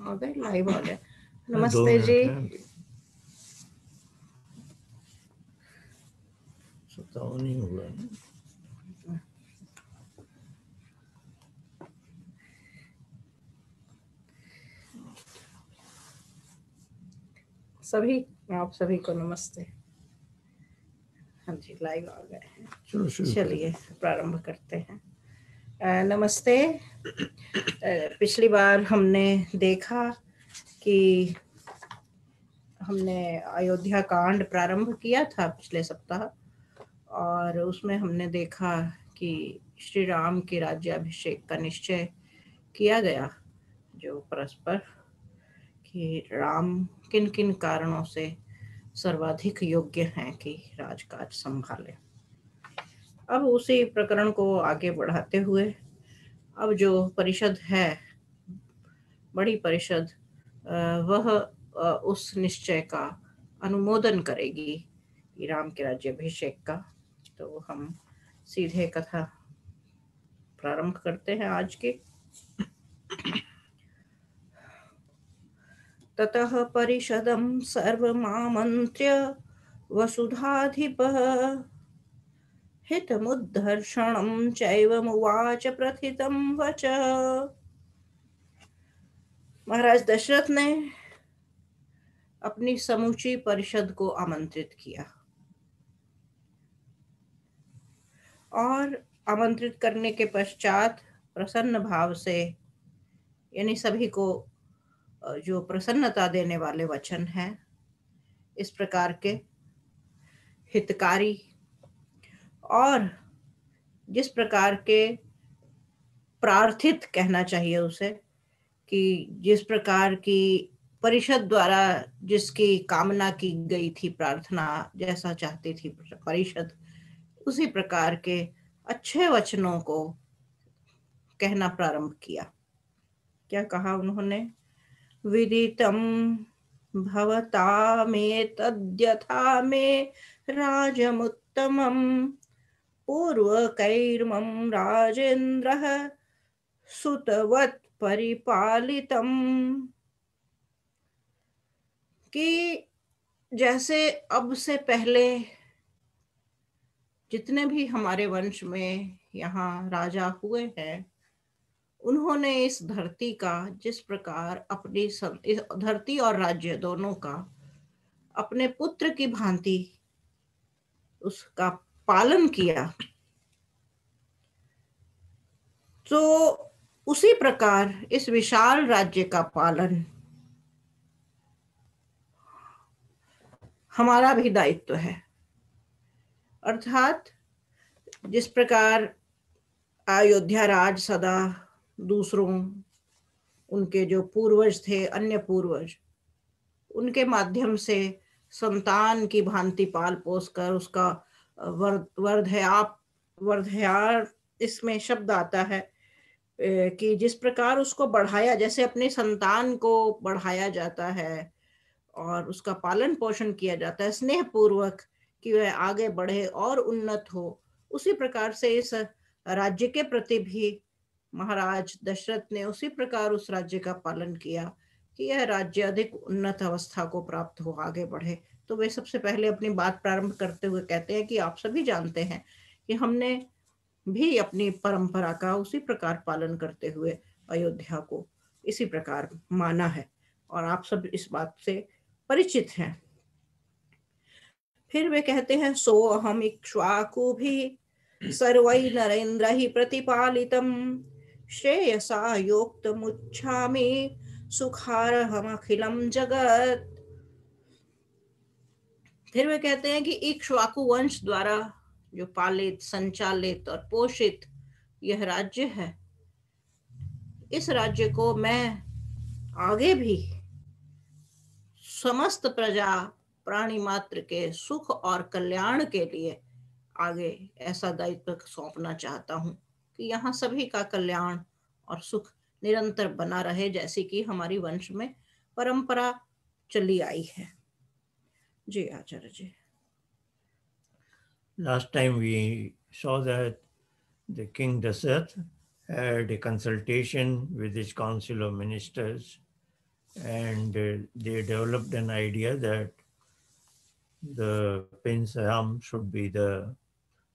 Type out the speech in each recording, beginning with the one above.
आ गए, लाइव आ गए। 2 नमस्ते मिनट जी। है अभी, 57 ही हुआ ना। सभी, आप सभी को नमस्ते। हाँ जी, लाइव आ गए हैं। चलो शुरू चलिए प्रारंभ करते हैं। नमस्ते। पिछली बार हमने देखा कि हमने अयोध्या कांड प्रारंभ किया था पिछले सप्ताह, और उसमें हमने देखा कि श्री राम के राज्याभिषेक का निश्चय किया गया, जो परस्पर कि राम किन किन कारणों से सर्वाधिक योग्य हैं कि राजकाज संभाले। अब उसी प्रकरण को आगे बढ़ाते हुए अब जो परिषद है, बड़ी परिषद, वह उस निश्चय का अनुमोदन करेगी राम के राज्याभिषेक का। तो हम सीधे कथा प्रारंभ करते हैं आज की। ततः परिषदं सर्वमामन्त्र्य वसुधाधिपः हितमुद्धर्षणं चैवमुवाच प्रथितं वचः। महाराज दशरथ ने अपनी समूची परिषद को आमंत्रित किया, और आमंत्रित करने के पश्चात प्रसन्न भाव से, यानी सभी को जो प्रसन्नता देने वाले वचन हैं, इस प्रकार के हितकारी और जिस प्रकार के प्रार्थित कहना चाहिए उसे, कि जिस प्रकार की परिषद द्वारा जिसकी कामना की गई थी, प्रार्थना जैसा चाहती थी परिषद, उसी प्रकार के अच्छे वचनों को कहना प्रारंभ किया। क्या कहा उन्होंने? विदितं भवता मे तद्यथा मे राजमुत्तमं पूर्वकैर्मं राजेन्द्रः सुतवत् परिपालितम्। कि जैसे अब से पहले जितने भी हमारे वंश में यहाँ राजा हुए हैं, उन्होंने इस धरती का जिस प्रकार अपनी इस धरती और राज्य दोनों का अपने पुत्र की भांति उसका पालन किया, तो उसी प्रकार इस विशाल राज्य का पालन हमारा भी दायित्व है। अर्थात जिस प्रकार अयोध्या राज सदा दूसरों, उनके जो पूर्वज थे, अन्य पूर्वज, उनके माध्यम से संतान की भांति पाल पोस कर उसका वर्धयार इसमें शब्द आता है कि जिस प्रकार उसको बढ़ाया, जैसे अपने संतान को बढ़ाया जाता है और उसका पालन पोषण किया जाता है स्नेह पूर्वक कि वह आगे बढ़े और उन्नत हो, उसी प्रकार से इस राज्य के प्रति भी महाराज दशरथ ने उसी प्रकार उस राज्य का पालन किया कि यह राज्य अधिक उन्नत अवस्था को प्राप्त हो, आगे बढ़े। तो वे सबसे पहले अपनी बात प्रारंभ करते हुए कहते हैं कि आप सभी जानते हैं कि हमने भी अपनी परंपरा का उसी प्रकार पालन करते हुए अयोध्या को इसी प्रकार माना है, और आप सब इस बात से परिचित हैं। फिर वे कहते हैं सो अहम इक्ष्वाकु भी सर्वै नरेन्द्र ही प्रतिपालितम श्रेयसा योक्तमुच्छामि सुखारहम अखिलम जगत। फिर वे कहते हैं कि इक्ष्वाकु वंश द्वारा जो पालित, संचालित और पोषित यह राज्य है, इस राज्य को मैं आगे भी समस्त प्रजा प्राणी मात्र के सुख और कल्याण के लिए आगे ऐसा दायित्व सौंपना चाहता हूँ कि यहाँ सभी का कल्याण और सुख निरंतर बना रहे, जैसी कि हमारी वंश में परंपरा चली आई है। जी आचार्य जी। Last time we saw that the King Dasarath had a consultation with his council of ministers and they developed an idea that the Prince Ram should be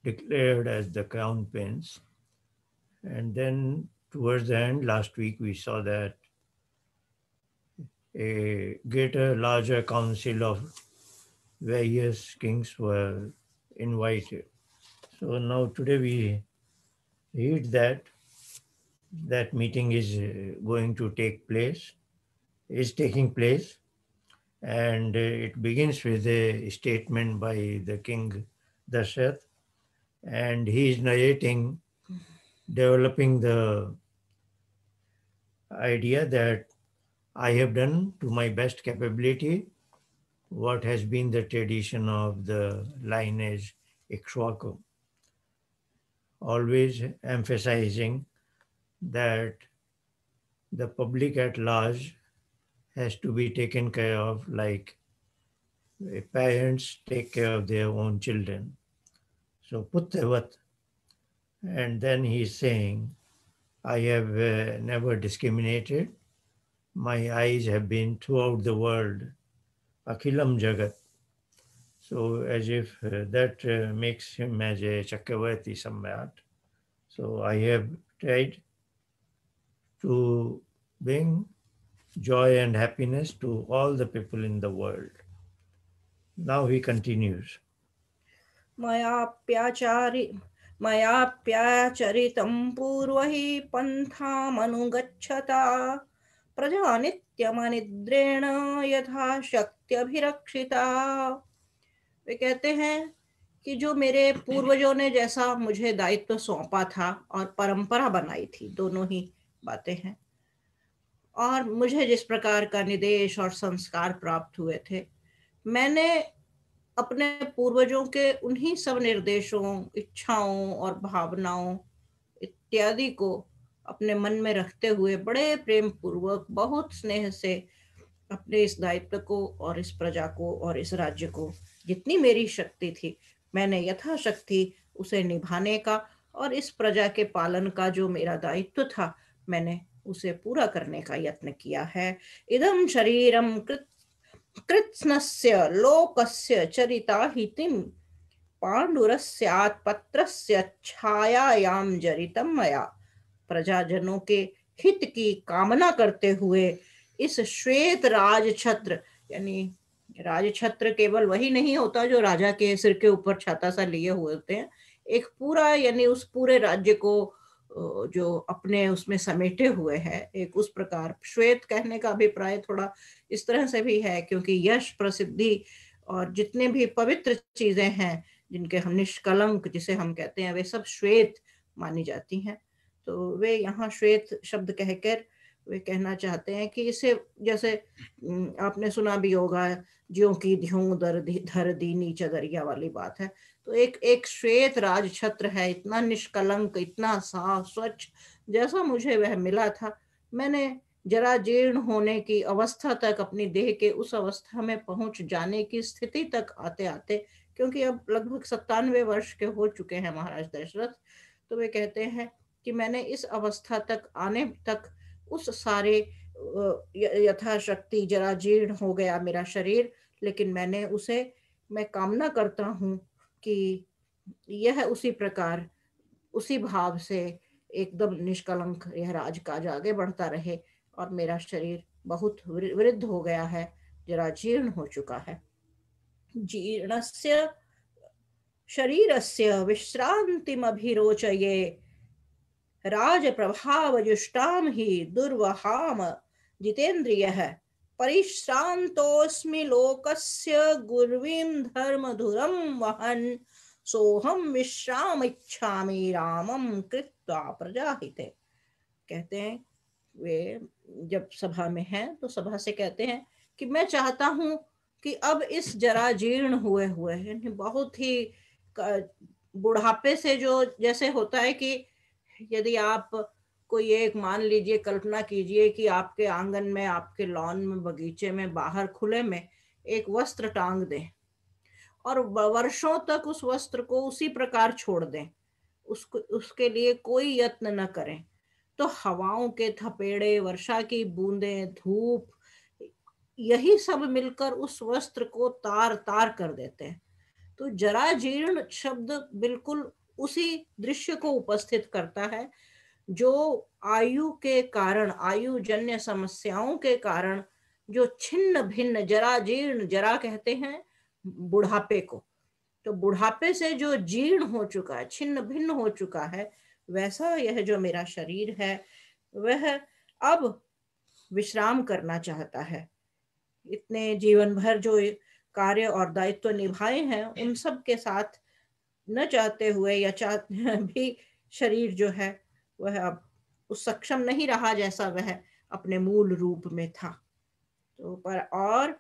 declared as the crown prince. And then towards the end, last week, we saw that a greater, larger council of various kings were invited. So now today we read that that meeting is going to take place, is taking place, and it begins with a statement by the king Dashrath, and he is narrating, developing the idea that I have done to my best capability what has been the tradition of the lineage Ikshwaku, always emphasizing that the public at large has to be taken care of like parents take care of their own children. So Puttavat, and then he's saying, I have never discriminated. My eyes have been throughout the world, Akhilam Jagat. So as if that makes him as a Chakravarti Samrat. So I have tried to bring joy and happiness to all the people in the world. Now he continues. मयाप्याचरितं पूर्वहि पन्थामनुगच्छता प्रजा नित्यमनिद्रेण यथा शक्त्यभिरक्षिता। वे कहते हैं कि जो मेरे पूर्वजों ने जैसा मुझे दायित्व सौंपा था और परंपरा बनाई थी, दोनों ही बातें हैं, और मुझे जिस प्रकार का निर्देश और संस्कार प्राप्त हुए थे, मैंने अपने पूर्वजों के उन्हीं सब निर्देशों, इच्छाओं और भावनाओं इत्यादि को अपने मन में रखते हुए बड़े प्रेम पूर्वक, बहुत स्नेह से अपने इस दायित्व को और इस प्रजा को और इस राज्य को जितनी मेरी शक्ति थी, मैंने यथाशक्ति उसे निभाने का और इस प्रजा के पालन का जो मेरा दायित्व था, मैंने उसे पूरा करने का यत्न किया है। इदं शरीरम कृत्स्नस्य लोकस्य चरिता हितिम पांडुरस्यात् पत्रस्य छायायाम जरितम मया। प्रजाजनों के हित की कामना करते हुए इस श्वेत राजछत्र, यानी राजछत्र केवल वही नहीं होता जो राजा के सिर के ऊपर छाता सा लिए हुए होते हैं, एक पूरा, यानी उस पूरे राज्य को जो अपने उसमें समेटे हुए है, एक उस प्रकार श्वेत कहने का अभिप्राय थोड़ा इस तरह से भी है, क्योंकि यश, प्रसिद्धि और जितने भी पवित्र चीजें हैं जिनके हम निष्कलंक जिसे हम कहते हैं, वे सब श्वेत मानी जाती हैं। तो वे यहाँ श्वेत शब्द कहकर वे कहना चाहते हैं कि इसे, जैसे आपने सुना भी होगा, ज्यों की ध्यों धर दीनी चदरिया वाली बात है। तो एक श्वेत राज छत्र है, इतना निष्कलंक, इतना साफ स्वच्छ, जैसा मुझे वह मिला था। मैंने जरा जीर्ण होने की अवस्था तक, अपनी देह के उस अवस्था में पहुंच जाने की स्थिति तक आते आते, क्योंकि अब लगभग 97 वर्ष के हो चुके हैं महाराज दशरथ, तो वे कहते हैं कि मैंने इस अवस्था तक आने तक उस सारे यथाशक्ति जरा जीर्ण हो गया मेरा शरीर, लेकिन मैंने उसे, मैं कामना करता हूँ कि यह उसी प्रकार, उसी भाव से एकदम निष्कलंक यह राजकाज आगे बढ़ता रहे, और मेरा शरीर बहुत वृद्ध हो गया है, जरा जीर्ण हो चुका है। जीर्णस्य शरीरस्य विश्रांतिमभिरोचये राज प्रभावजुष्टाम ही दुर्वहाम जितेन्द्रियः परिश्रांतोस्मि लोकस्य गुर्वीं धर्मधुरं वहन् सोहम विश्राम इच्छामि रामम कृत्वा प्रजाहिते। कहते हैं वे जब सभा में हैं तो सभा से कहते हैं कि मैं चाहता हूं कि अब इस जरा जीर्ण हुए यानी बहुत ही बुढ़ापे से, जो जैसे होता है कि यदि आप कोई एक, मान लीजिए, कल्पना कीजिए कि आपके आंगन में, आपके लॉन में, बगीचे में, बाहर खुले में एक वस्त्र टांग दें और वर्षों तक उस वस्त्र को उसी प्रकार छोड़ दें, उसके लिए कोई यत्न न करें, तो हवाओं के थपेड़े, वर्षा की बूंदें, धूप, यही सब मिलकर उस वस्त्र को तार तार कर देते हैं। तो जरा जीर्ण शब्द बिल्कुल उसी दृश्य को उपस्थित करता है जो आयु के कारण, आयु जन्य समस्याओं के कारण जो छिन्न भिन्न, जरा जीर्ण, जरा कहते हैं बुढ़ापे को, तो बुढ़ापे से जो जीर्ण हो चुका है, छिन्न भिन्न हो चुका है, वैसा यह जो मेरा शरीर है वह अब विश्राम करना चाहता है। इतने जीवन भर जो कार्य और दायित्व निभाए हैं उन सब के साथ न चाहते हुए या भी शरीर जो है वह अब उस सक्षम नहीं रहा जैसा वह अपने मूल रूप में था। तो पर और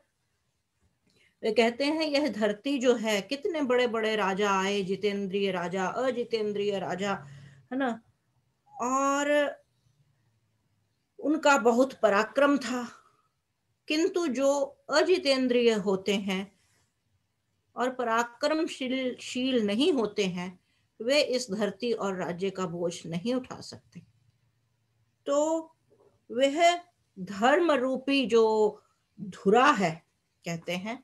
वे कहते हैं यह धरती जो है, कितने बड़े बड़े राजा आए, जितेंद्रिय राजा, अजितेंद्रिय राजा, है ना, और उनका बहुत पराक्रम था, किंतु जो अजितेंद्रिय होते हैं और पराक्रमशील नहीं होते हैं वे इस धरती और राज्य का बोझ नहीं उठा सकते। तो वह धर्म रूपी जो धुरा है, कहते हैं,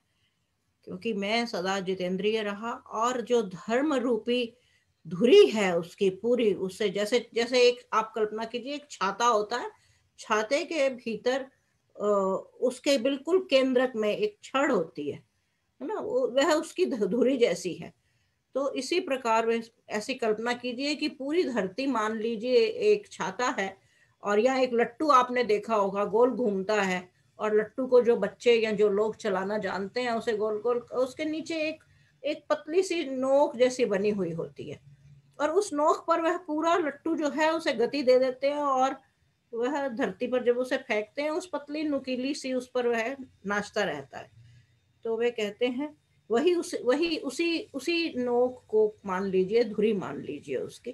क्योंकि मैं सदा जितेंद्रिय रहा, और जो धर्म रूपी धुरी है उसकी पूरी, उससे जैसे जैसे एक आप कल्पना कीजिए एक छाता होता है, छाते के भीतर उसके बिल्कुल केंद्रक में एक छड़ होती है ना, वह उसकी धुरी जैसी है। तो इसी प्रकार वे ऐसी कल्पना कीजिए कि पूरी धरती मान लीजिए एक छाता है, और या एक लट्टू आपने देखा होगा गोल घूमता है, और लट्टू को जो बच्चे या जो लोग चलाना जानते हैं उसे गोल गोल, उसके नीचे एक एक पतली सी नोक जैसी बनी हुई होती है, और उस नोक पर वह पूरा लट्टू जो है उसे गति दे देते हैं, और वह धरती पर जब उसे फेंकते हैं उस पतली नुकीली सी उस पर वह नाचता रहता है। तो वे कहते हैं वही उसी उसी नोक को मान लीजिए, धुरी मान लीजिए उसकी।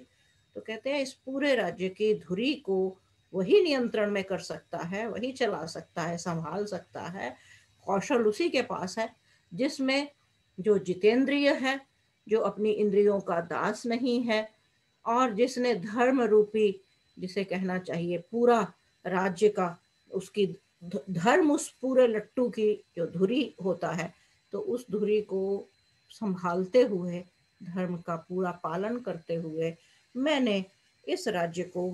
तो कहते हैं इस पूरे राज्य की धुरी को वही नियंत्रण में कर सकता है, वही चला सकता है, संभाल सकता है, कौशल उसी के पास है जिसमें जो जितेंद्रिय है, जो अपनी इंद्रियों का दास नहीं है, और जिसने धर्म रूपी, जिसे कहना चाहिए पूरा राज्य का, उसकी धर्म उस पूरे लट्टू की जो धुरी होता है, तो उस धुरी को संभालते हुए, धर्म का पूरा पालन करते हुए मैंने इस राज्य को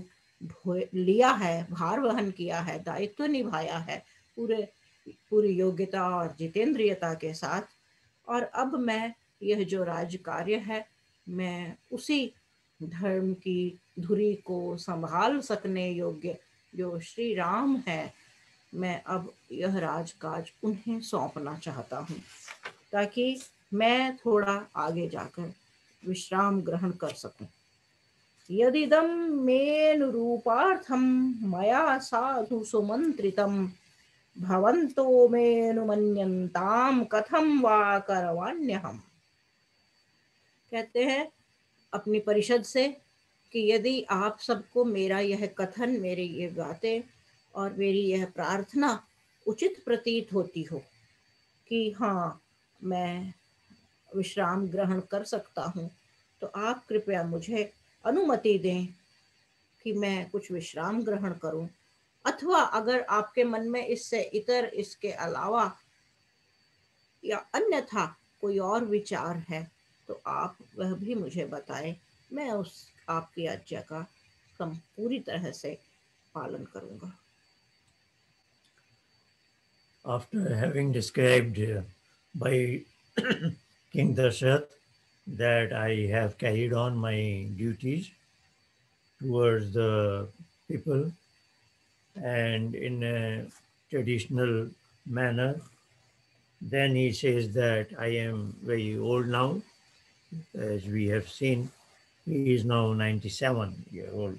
लिया है, भार वहन किया है, दायित्व निभाया है पूरी योग्यता और जितेंद्रियता के साथ, और अब मैं यह जो राज्य कार्य है मैं उसी धर्म की धुरी को संभाल सकने योग्य जो श्री राम है, मैं अब यह राजकाज उन्हें सौंपना चाहता हूँ, ताकि मैं थोड़ा आगे जाकर विश्राम ग्रहण कर सकूं। यदिदं मेनुरूपार्थं मया साधु सुमंत्रितं भवन्तो मेनुमन्यन्तां कथं वा करवाण्यहम्। कहते हैं अपनी परिषद से कि यदि आप सबको मेरा यह कथन, मेरी ये बातें और मेरी यह प्रार्थना उचित प्रतीत होती हो कि हाँ मैं विश्राम ग्रहण कर सकता हूँ, तो आप कृपया मुझे अनुमति दें कि मैं कुछ विश्राम ग्रहण करूं, अथवा अगर आपके मन में इससे इतर, इसके अलावा या अन्यथा कोई और विचार है तो आप वह भी मुझे बताएं, मैं उस आपकी आज्ञा का पूरी तरह से पालन करूंगा। After having described by King Dasharatha that I have carried on my duties towards the people and in a traditional manner, then he says that I am very old now. As we have seen, he is now 97-year old.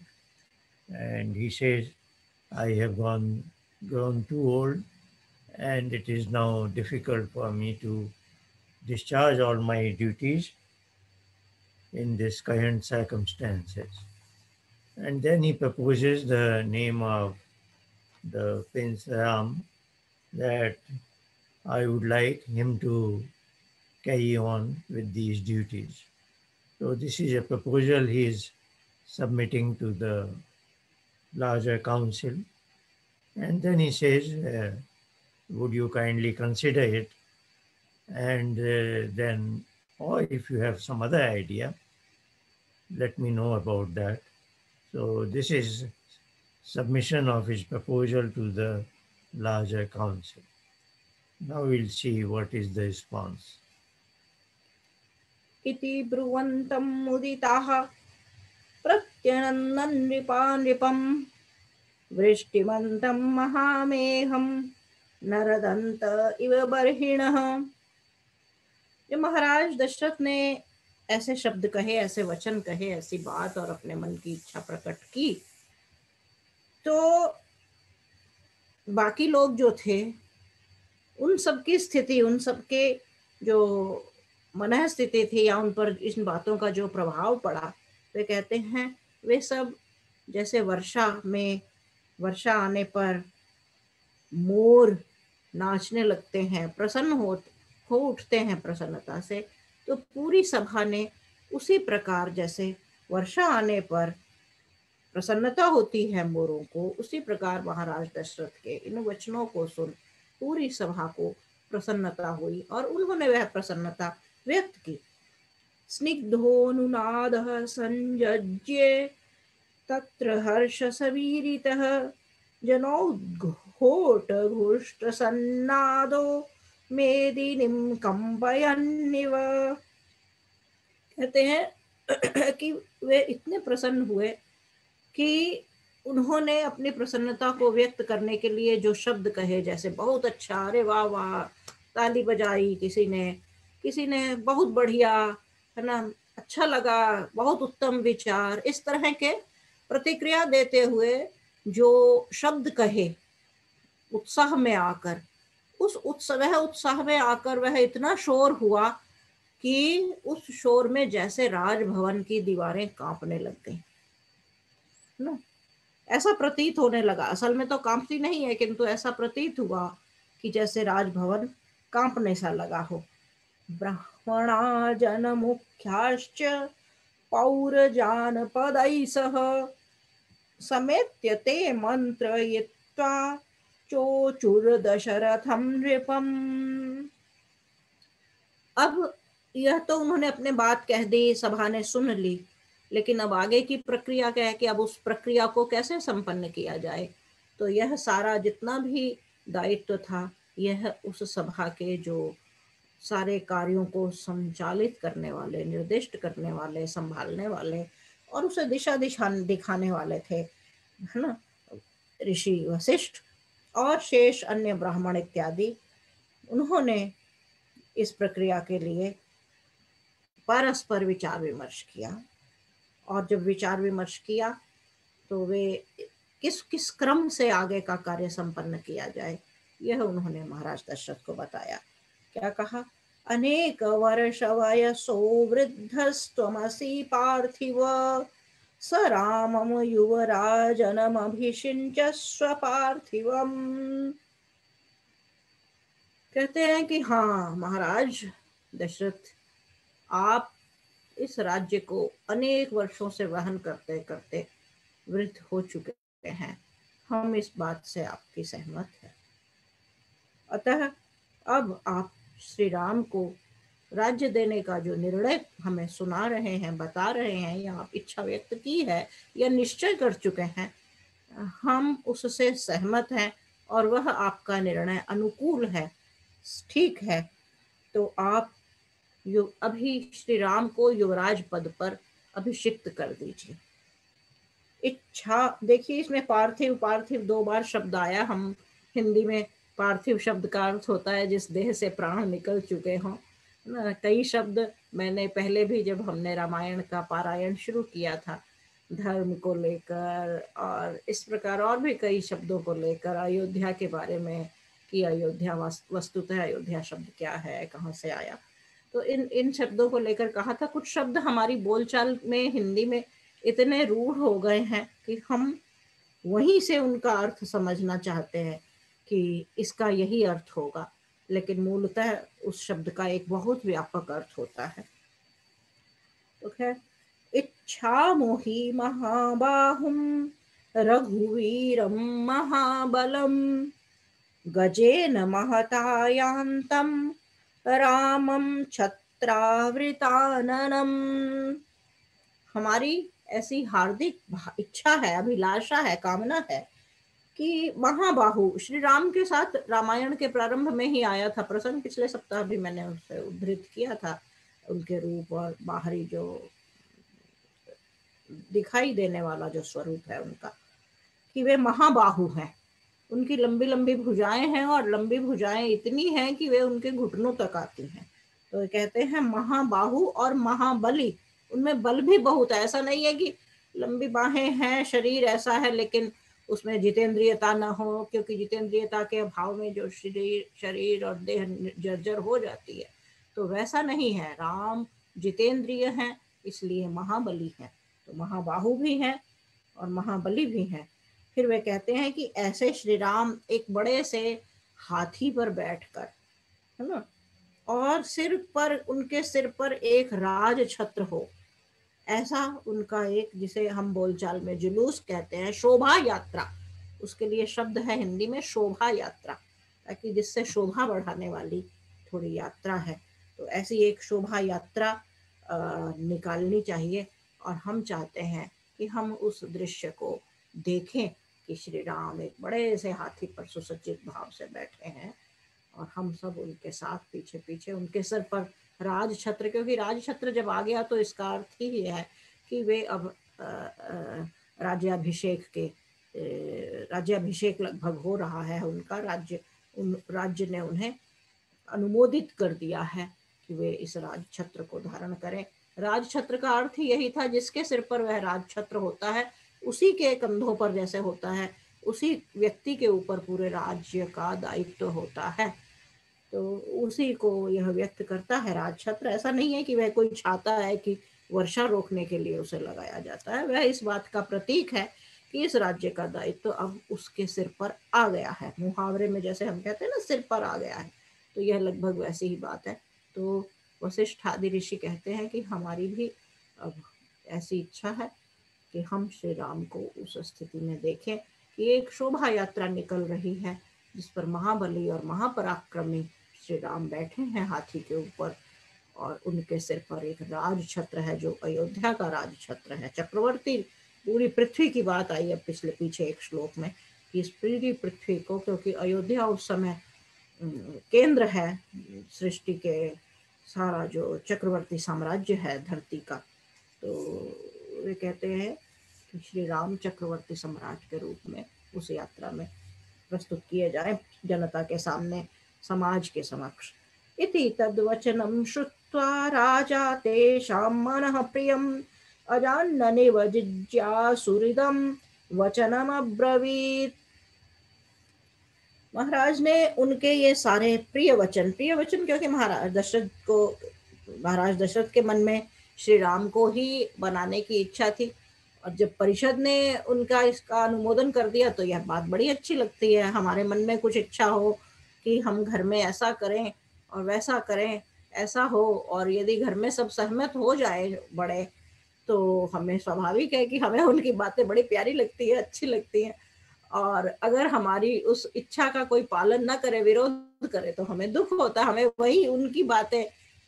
And he says, I have grown too old, and it is now difficult for me to discharge all my duties in this current circumstances. And then he proposes the name of the Prince Ram, that I would like him to carry on with these duties. So this is a proposal he is submitting to the larger council. And then he says, would you kindly consider it? And then, or if you have some other idea, let me know about that. So this is submission of his proposal to the larger council. Now we'll see what is the response. इति ब्रुवन्तं मुदिताः प्रत्यनन्दन् नृपानृपम् वृष्टिमन्तं महामेघं नरदन्त इव बर्हिणः। जब महाराज दशरथ ने ऐसे शब्द कहे, ऐसे वचन कहे, ऐसी बात और अपने मन की इच्छा प्रकट की, तो बाकी लोग जो थे उन सबकी स्थिति, उन सबके जो मनः स्थिति थी या उन पर इन बातों का जो प्रभाव पड़ा, वे कहते हैं वे सब जैसे वर्षा आने पर मोर नाचने लगते हैं, प्रसन्न हो उठते हैं प्रसन्नता से, तो पूरी सभा ने उसी प्रकार जैसे वर्षा आने पर प्रसन्नता होती है मोरों को, उसी प्रकार महाराज दशरथ के इन वचनों को सुन पूरी सभा को प्रसन्नता हुई और उन्होंने वह प्रसन्नता व्यक्त की। स्निग्धोनुनादः संजज्ञे तत्र हर्ष सवीरितः जनोद्घोटघुष्टसन्नादो मेदिनीं कंपयन्निव। कहते हैं कि वे इतने प्रसन्न हुए कि उन्होंने अपनी प्रसन्नता को व्यक्त करने के लिए जो शब्द कहे, जैसे बहुत अच्छा, अरे वाह वाह, ताली बजाई किसी ने बहुत बढ़िया, है ना, अच्छा लगा, बहुत उत्तम विचार, इस तरह के प्रतिक्रिया देते हुए जो शब्द कहे उत्साह में आकर, उस उत्साह में आकर वह इतना शोर हुआ कि उस शोर में जैसे राजभवन की दीवारें कांपने लग गई ना, ऐसा प्रतीत होने लगा। असल में तो कांपती नहीं है, किंतु ऐसा प्रतीत हुआ कि जैसे राजभवन कांपने सा लगा हो। ब्राह्मणा जन मुख्याश्च पौरजानपदैः सह समेत्य ते मंत्रयित्वा चोचुर दशरथं नृपम्। अब यह तो उन्होंने अपने बात कह दी, सभा ने सुन ली, लेकिन अब आगे की प्रक्रिया क्या है कि अब उस प्रक्रिया को कैसे संपन्न किया जाए। तो यह सारा जितना भी दायित्व था, यह उस सभा के जो सारे कार्यों को संचालित करने वाले, निर्दिष्ट करने वाले, संभालने वाले और उसे दिशा दिखाने वाले थे, है ना, ऋषि वशिष्ठ और शेष अन्य ब्राह्मण इत्यादि। उन्होंने इस प्रक्रिया के लिए परस्पर विचार विमर्श किया और जब विचार विमर्श किया तो वे किस क्रम से आगे का कार्य संपन्न किया जाए, यह उन्होंने महाराज दशरथ को बताया। क्या कहा? अनेक वर्ष वयसो वृद्धस्त्वमसि पार्थिव स रामम युवराजनमभिषिञ्चस्व पार्थिवम। कहते हैं कि हाँ महाराज दशरथ, आप इस राज्य को अनेक वर्षों से वहन करते करते वृद्ध हो चुके हैं, हम इस बात से आपकी सहमत है। अतः अब आप श्री राम को राज्य देने का जो निर्णय हमें सुना रहे हैं, बता रहे हैं, या आप इच्छा व्यक्त की है या निश्चय कर चुके हैं, हम उससे सहमत हैं और वह आपका निर्णय अनुकूल है, ठीक है। तो आप अभी श्री राम को युवराज पद पर अभिषिक्त कर दीजिए। इच्छा, देखिए इसमें पार्थिव पार्थिव 2 बार शब्द आया। हम हिंदी में पार्थिव शब्द का अर्थ होता है जिस देह से प्राण निकल चुके हों ना। कई शब्द मैंने पहले भी जब हमने रामायण का पारायण शुरू किया था, धर्म को लेकर और इस प्रकार और भी कई शब्दों को लेकर, अयोध्या के बारे में कि अयोध्या वस्तुतः अयोध्या शब्द क्या है, कहाँ से आया, तो इन शब्दों को लेकर कहा था। कुछ शब्द हमारी बोलचाल में हिंदी में इतने रूढ़ हो गए हैं कि हम वहीं से उनका अर्थ समझना चाहते हैं कि इसका यही अर्थ होगा, लेकिन मूलतः उस शब्द का एक बहुत व्यापक अर्थ होता है। तो खैर, इच्छा मोहि महाबाहुम रघुवीरम महाबलम गजेन महतायान्तं रामं छत्रावृताननम्। हमारी ऐसी हार्दिक इच्छा है, अभिलाषा है, कामना है कि महाबाहु श्री राम के साथ रामायण के प्रारंभ में ही आया था प्रसंग, पिछले सप्ताह भी मैंने उससे उद्धृत किया था उनके रूप और बाहरी जो दिखाई देने वाला जो स्वरूप है उनका, कि वे महाबाहु हैं। उनकी लंबी लंबी भुजाएं हैं और लंबी भुजाएं इतनी हैं कि वे उनके घुटनों तक आती हैं। तो कहते हैं महाबाहु और महाबली, उनमें बल भी बहुत है। ऐसा नहीं है कि लंबी बाहें हैं, शरीर ऐसा है लेकिन उसमें जितेंद्रियता न हो, क्योंकि जितेंद्रियता के अभाव में जो शरीर और देह जर्जर हो जाती है, तो वैसा नहीं है। राम जितेंद्रिय हैं, इसलिए महाबली हैं। तो महाबाहु भी हैं और महाबली भी हैं। फिर वे कहते हैं कि ऐसे श्री राम एक बड़े से हाथी पर बैठकर, है ना, और उनके सिर पर एक राज छत्र हो, ऐसा उनका एक, जिसे हम बोलचाल में जुलूस कहते हैं, शोभा यात्रा, उसके लिए शब्द है हिंदी में शोभा यात्रा, ताकि जिससे शोभा बढ़ाने वाली थोड़ी यात्रा है। तो ऐसी एक शोभा यात्रा निकालनी चाहिए। और हम चाहते हैं कि हम उस दृश्य को देखें कि श्री राम एक बड़े से हाथी पर सुसज्जित भाव से बैठे हैं और हम सब उनके साथ पीछे पीछे, उनके सर पर राज छत्र, क्योंकि राज छत्र जब आ गया तो इसका अर्थ ही है कि वे अब राज्याभिषेक लगभग हो रहा है उनका। राज्य ने उन्हें अनुमोदित कर दिया है कि वे इस राज छत्र को धारण करें। राज छत्र का अर्थ ही यही था, जिसके सिर पर वह राज छत्र होता है, उसी के कंधों पर जैसे होता है, उसी व्यक्ति के ऊपर पूरे राज्य का दायित्व होता है। तो उसी को यह व्यक्त करता है राज छत्र। ऐसा नहीं है कि वह कोई छाता है कि वर्षा रोकने के लिए उसे लगाया जाता है, वह इस बात का प्रतीक है कि इस राज्य का दायित्व अब उसके सिर पर आ गया है। मुहावरे में जैसे हम कहते हैं ना, सिर पर आ गया है, तो यह लगभग वैसी ही बात है। तो वशिष्ठ आदि ऋषि कहते हैं कि हमारी भी अब ऐसी इच्छा है कि हम श्री राम को उस स्थिति में देखें कि एक शोभा यात्रा निकल रही है, जिस पर महाबली और महापराक्रमी श्री राम बैठे हैं हाथी के ऊपर, और उनके सिर पर एक राज छत्र है जो अयोध्या का राज छत्र है। चक्रवर्ती, पूरी पृथ्वी की बात आई अब पीछे एक श्लोक में, कि इस पूरी पृथ्वी को, क्योंकि अयोध्या उस समय केंद्र है सृष्टि के, सारा जो चक्रवर्ती साम्राज्य है धरती का, तो वे कहते हैं कि श्री राम चक्रवर्ती सम्राट के रूप में उस यात्रा में प्रस्तुत किए जाए जनता के सामने, समाज के समक्ष। इति तद्वचनं श्रुत्वा राजा तेषां मनः प्रियम् अजाननेव जिज्ञासुहृदं वचनमब्रवीत्। महाराज ने उनके ये सारे प्रिय वचन क्योंकि महाराज दशरथ के मन में श्री राम को ही बनाने की इच्छा थी, और जब परिषद ने उनका इसका अनुमोदन कर दिया तो यह बात बड़ी अच्छी लगती है। हमारे मन में कुछ इच्छा हो कि हम घर में ऐसा करें और वैसा करें, ऐसा हो, और यदि घर में सब सहमत हो जाए बड़े, तो हमें स्वाभाविक है कि हमें उनकी बातें बड़ी प्यारी लगती है, अच्छी लगती हैं। और अगर हमारी उस इच्छा का कोई पालन न करे, विरोध करे, तो हमें दुख होता है, हमें वही उनकी बातें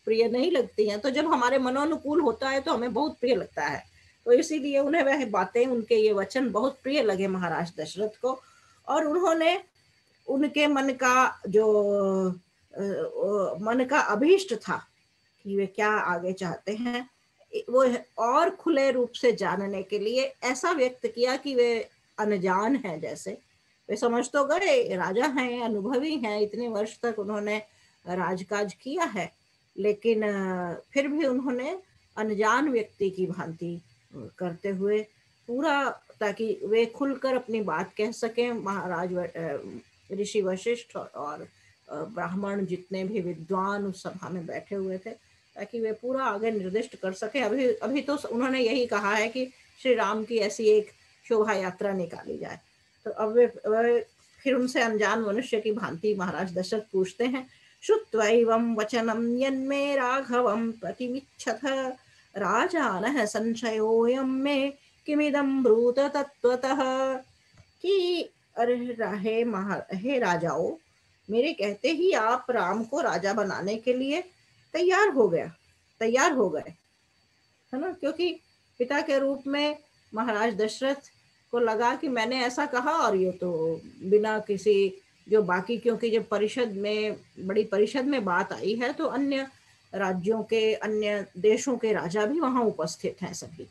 प्रिय नहीं लगती हैं। तो जब हमारे मनोनुकूल होता है तो हमें बहुत प्रिय लगता है। तो इसीलिए उन्हें वह बातें, उनके ये वचन बहुत प्रिय लगे महाराज दशरथ को, और उन्होंने उनके मन का अभीष्ट था कि वे क्या आगे चाहते हैं, वो और खुले रूप से जानने के लिए ऐसा व्यक्त किया कि वे अनजान हैं। जैसे वे समझ तो गए, राजा हैं, अनुभवी हैं, इतने वर्ष तक उन्होंने राजकाज किया है, लेकिन फिर भी उन्होंने अनजान व्यक्ति की भांति करते हुए पूरा, ताकि वे खुलकर अपनी बात कह सकें। महाराज ऋषि वशिष्ठ और ब्राह्मण जितने भी विद्वान उस सभा में बैठे हुए थे, ताकि वे पूरा आगे निर्दिष्ट कर सके। अभी तो उन्होंने यही कहा है कि श्री राम की ऐसी एक शोभा यात्रा निकाली जाए। तो अब वे फिर उनसे अनजान मनुष्य की भांति महाराज दशरथ पूछते हैं, श्रुत्वैवं वचनं यन्मे राघवं प्रतिमिच्छथ राजानः संशयोऽयं मे किमिदं ब्रूत तत्त्वतः। कि अरे हे राजाओं, मेरे कहते ही आप राम को राजा बनाने के लिए तैयार हो गए, है ना। क्योंकि पिता के रूप में महाराज दशरथ को लगा कि मैंने ऐसा कहा और ये तो बिना किसी जो बाकी, क्योंकि जब परिषद में बड़ी परिषद में बात आई है तो अन्य राज्यों के अन्य देशों के राजा भी वहां उपस्थित हैं सभी,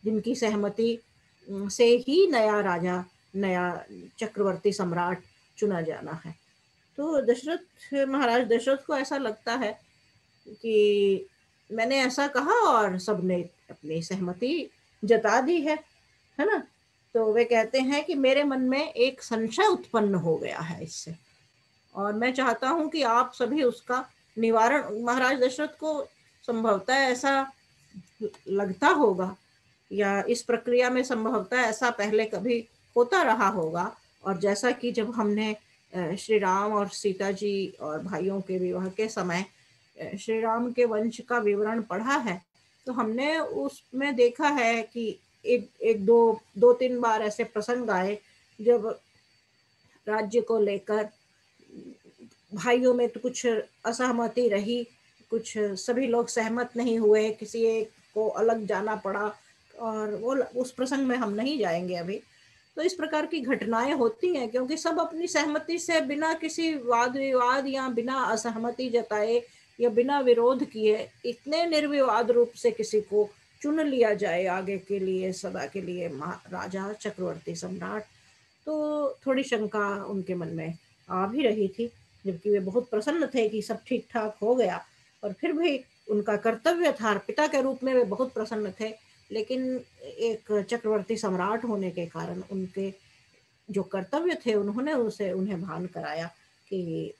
जिनकी सहमति से ही नया राजा, नया चक्रवर्ती सम्राट चुना जाना है। तो महाराज दशरथ को ऐसा लगता है कि मैंने ऐसा कहा और सबने अपनी सहमति जता दी है ना। तो वे कहते हैं कि मेरे मन में एक संशय उत्पन्न हो गया है इससे, और मैं चाहता हूं कि आप सभी उसका निवारण, महाराज दशरथ को संभवतः ऐसा लगता होगा या इस प्रक्रिया में संभवतः ऐसा पहले कभी होता रहा होगा। और जैसा कि जब हमने श्री राम और सीता जी और भाइयों के विवाह के समय श्री राम के वंश का विवरण पढ़ा है, तो हमने उसमें देखा है कि एक दो तीन बार ऐसे प्रसंग आए जब राज्य को लेकर भाइयों में तो कुछ असहमति रही, कुछ सभी लोग सहमत नहीं हुए, किसी एक को अलग जाना पड़ा, और वो उस प्रसंग में हम नहीं जाएंगे अभी। तो इस प्रकार की घटनाएं होती हैं क्योंकि सब अपनी सहमति से बिना किसी वाद विवाद या बिना असहमति जताए या बिना विरोध किए इतने निर्विवाद रूप से किसी को चुन लिया जाए आगे के लिए, सदा के लिए राजा चक्रवर्ती सम्राट। तो थोड़ी शंका उनके मन में आ भी रही थी, जबकि वे बहुत प्रसन्न थे कि सब ठीक ठाक हो गया। और फिर भी उनका कर्तव्य था, पिता के रूप में वे बहुत प्रसन्न थे, लेकिन एक चक्रवर्ती सम्राट होने के कारण उनके जो कर्तव्य थे उन्होंने उन्हें भान कराया कि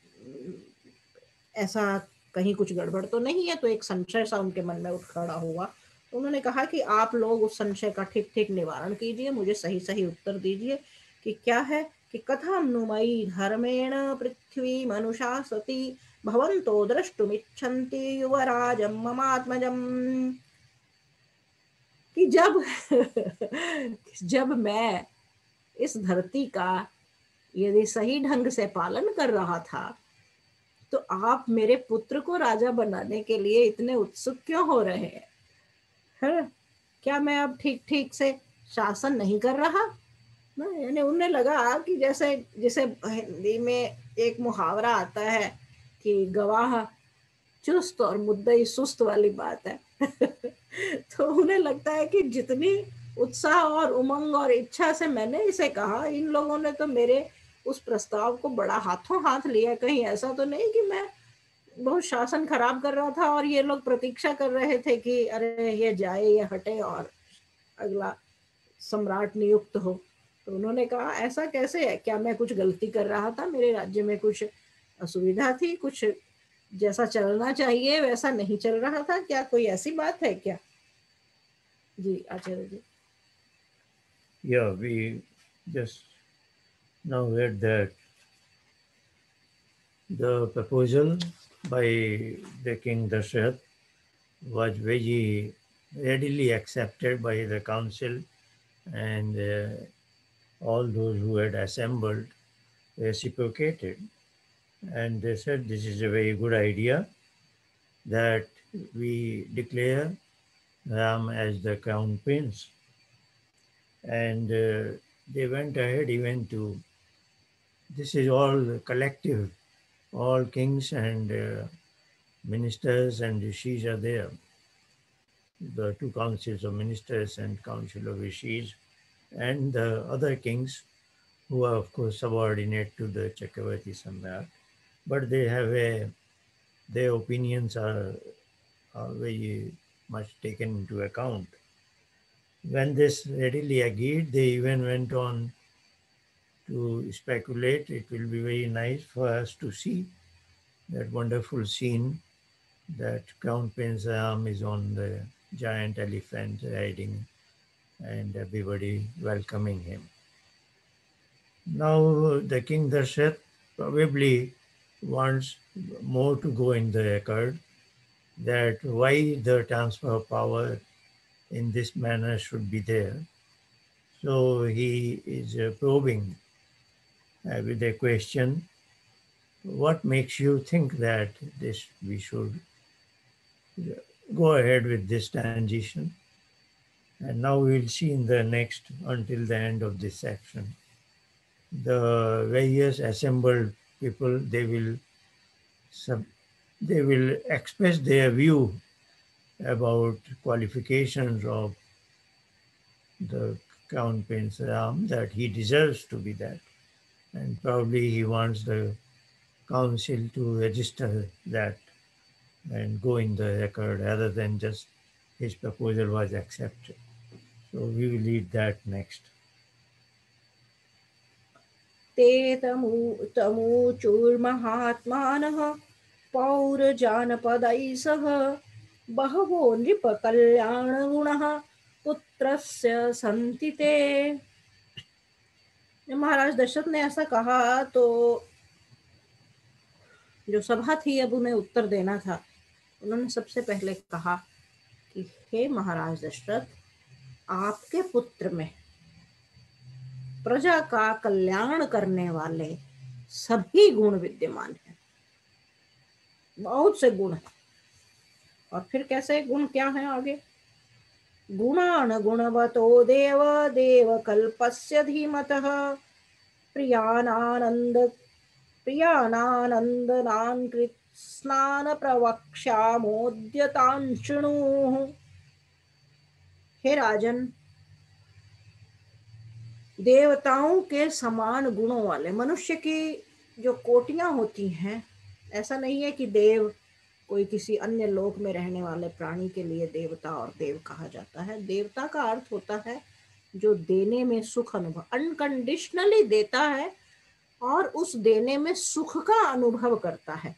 ऐसा कहीं कुछ गड़बड़ तो नहीं है। तो एक संशय सा उनके मन में उठ खड़ा हुआ। तो उन्होंने कहा कि आप लोग उस संशय का ठीक ठीक निवारण कीजिए, मुझे सही सही उत्तर दीजिए कि क्या है। कि कथानुमयी धर्मेण पृथ्वी मनुषा सती भवन्तो द्रष्टुमिच्छन्ति युवराजं ममात्मजम्। कि जब मैं इस धरती का यदि सही ढंग से पालन कर रहा था, तो आप मेरे पुत्र को राजा बनाने के लिए इतने उत्सुक क्यों हो रहे हैं? है? क्या मैं अब ठीक ठीक से शासन नहीं कर रहा? यानी उन्हें लगा कि जैसे जैसे हिंदी में एक मुहावरा आता है कि गवाह चुस्त और मुद्दई सुस्त वाली बात है। तो उन्हें लगता है कि जितनी उत्साह और उमंग और इच्छा से मैंने इसे कहा, इन लोगों ने तो मेरे उस प्रस्ताव को बड़ा हाथों हाथ लिया। कहीं ऐसा तो नहीं कि मैं बहुत शासन खराब कर रहा था और ये लोग प्रतीक्षा कर रहे थे कि अरे ये जाए, ये हटे और अगला सम्राट नियुक्त हो। तो उन्होंने कहा ऐसा कैसे है, क्या मैं कुछ गलती कर रहा था, मेरे राज्य में कुछ असुविधा थी, कुछ जैसा चलना चाहिए वैसा नहीं चल रहा था क्या, कोई ऐसी बात है क्या? जी आचार्य जी। Yeah, we just now read that the proposal by the King Dashrath was very readily accepted by the council, and all those who had assembled reciprocated. And they said this is a very good idea that we declare Ram as the crown prince. And they went ahead even to, this is all collective, all kings and ministers and rishis are there. The two councils of ministers and council of rishis, and the other kings who are of course subordinate to the Chakravarti Samrat, but they have their opinions are very much taken into account. When this readily agreed, they even went on to speculate. It will be very nice for us to see that wonderful scene that Crown Prince Ram is on the giant elephant riding and everybody welcoming him. Now the King Darshat probably wants more to go in the record, that why the transfer of power in this manner should be there. So he is probing with a question what makes you think that this we should go ahead with this transition? And now we will see in the next, until the end of this section, the various assembled people, sub, they will express their view about qualifications of the Count Prince Ram, that he deserves to be that, and probably he wants the council to register that and go in the record rather than just his proposal was accepted. So we will read that next. ते तमूचुर्महात्मानः पौरजानपदैः सह बहवो नृपकल्याणगुणः पुत्रस्य सन्ति ते। महाराज दशरथ ने ऐसा कहा तो जो सभा थी अब उन्हें उत्तर देना था। उन्होंने सबसे पहले कहा कि हे महाराज दशरथ, आपके पुत्र में प्रजा का कल्याण करने वाले सभी गुण विद्यमान हैं, बहुत से गुण हैं। और फिर कैसे गुण क्या है आगे? गुणान गुणवतो देव देव कल्पस्य धीमतः प्रियानानंदनान् कृत्स्नान प्रवक्ष्यामोद्यतान् शृणुः। हे राजन, देवताओं के समान गुणों वाले मनुष्य की जो कोटियां होती हैं, ऐसा नहीं है कि देव कोई किसी अन्य लोक में रहने वाले प्राणी के लिए देवता और देव कहा जाता है। देवता का अर्थ होता है जो देने में सुख अनुभव, अनकंडीशनली देता है और उस देने में सुख का अनुभव करता है।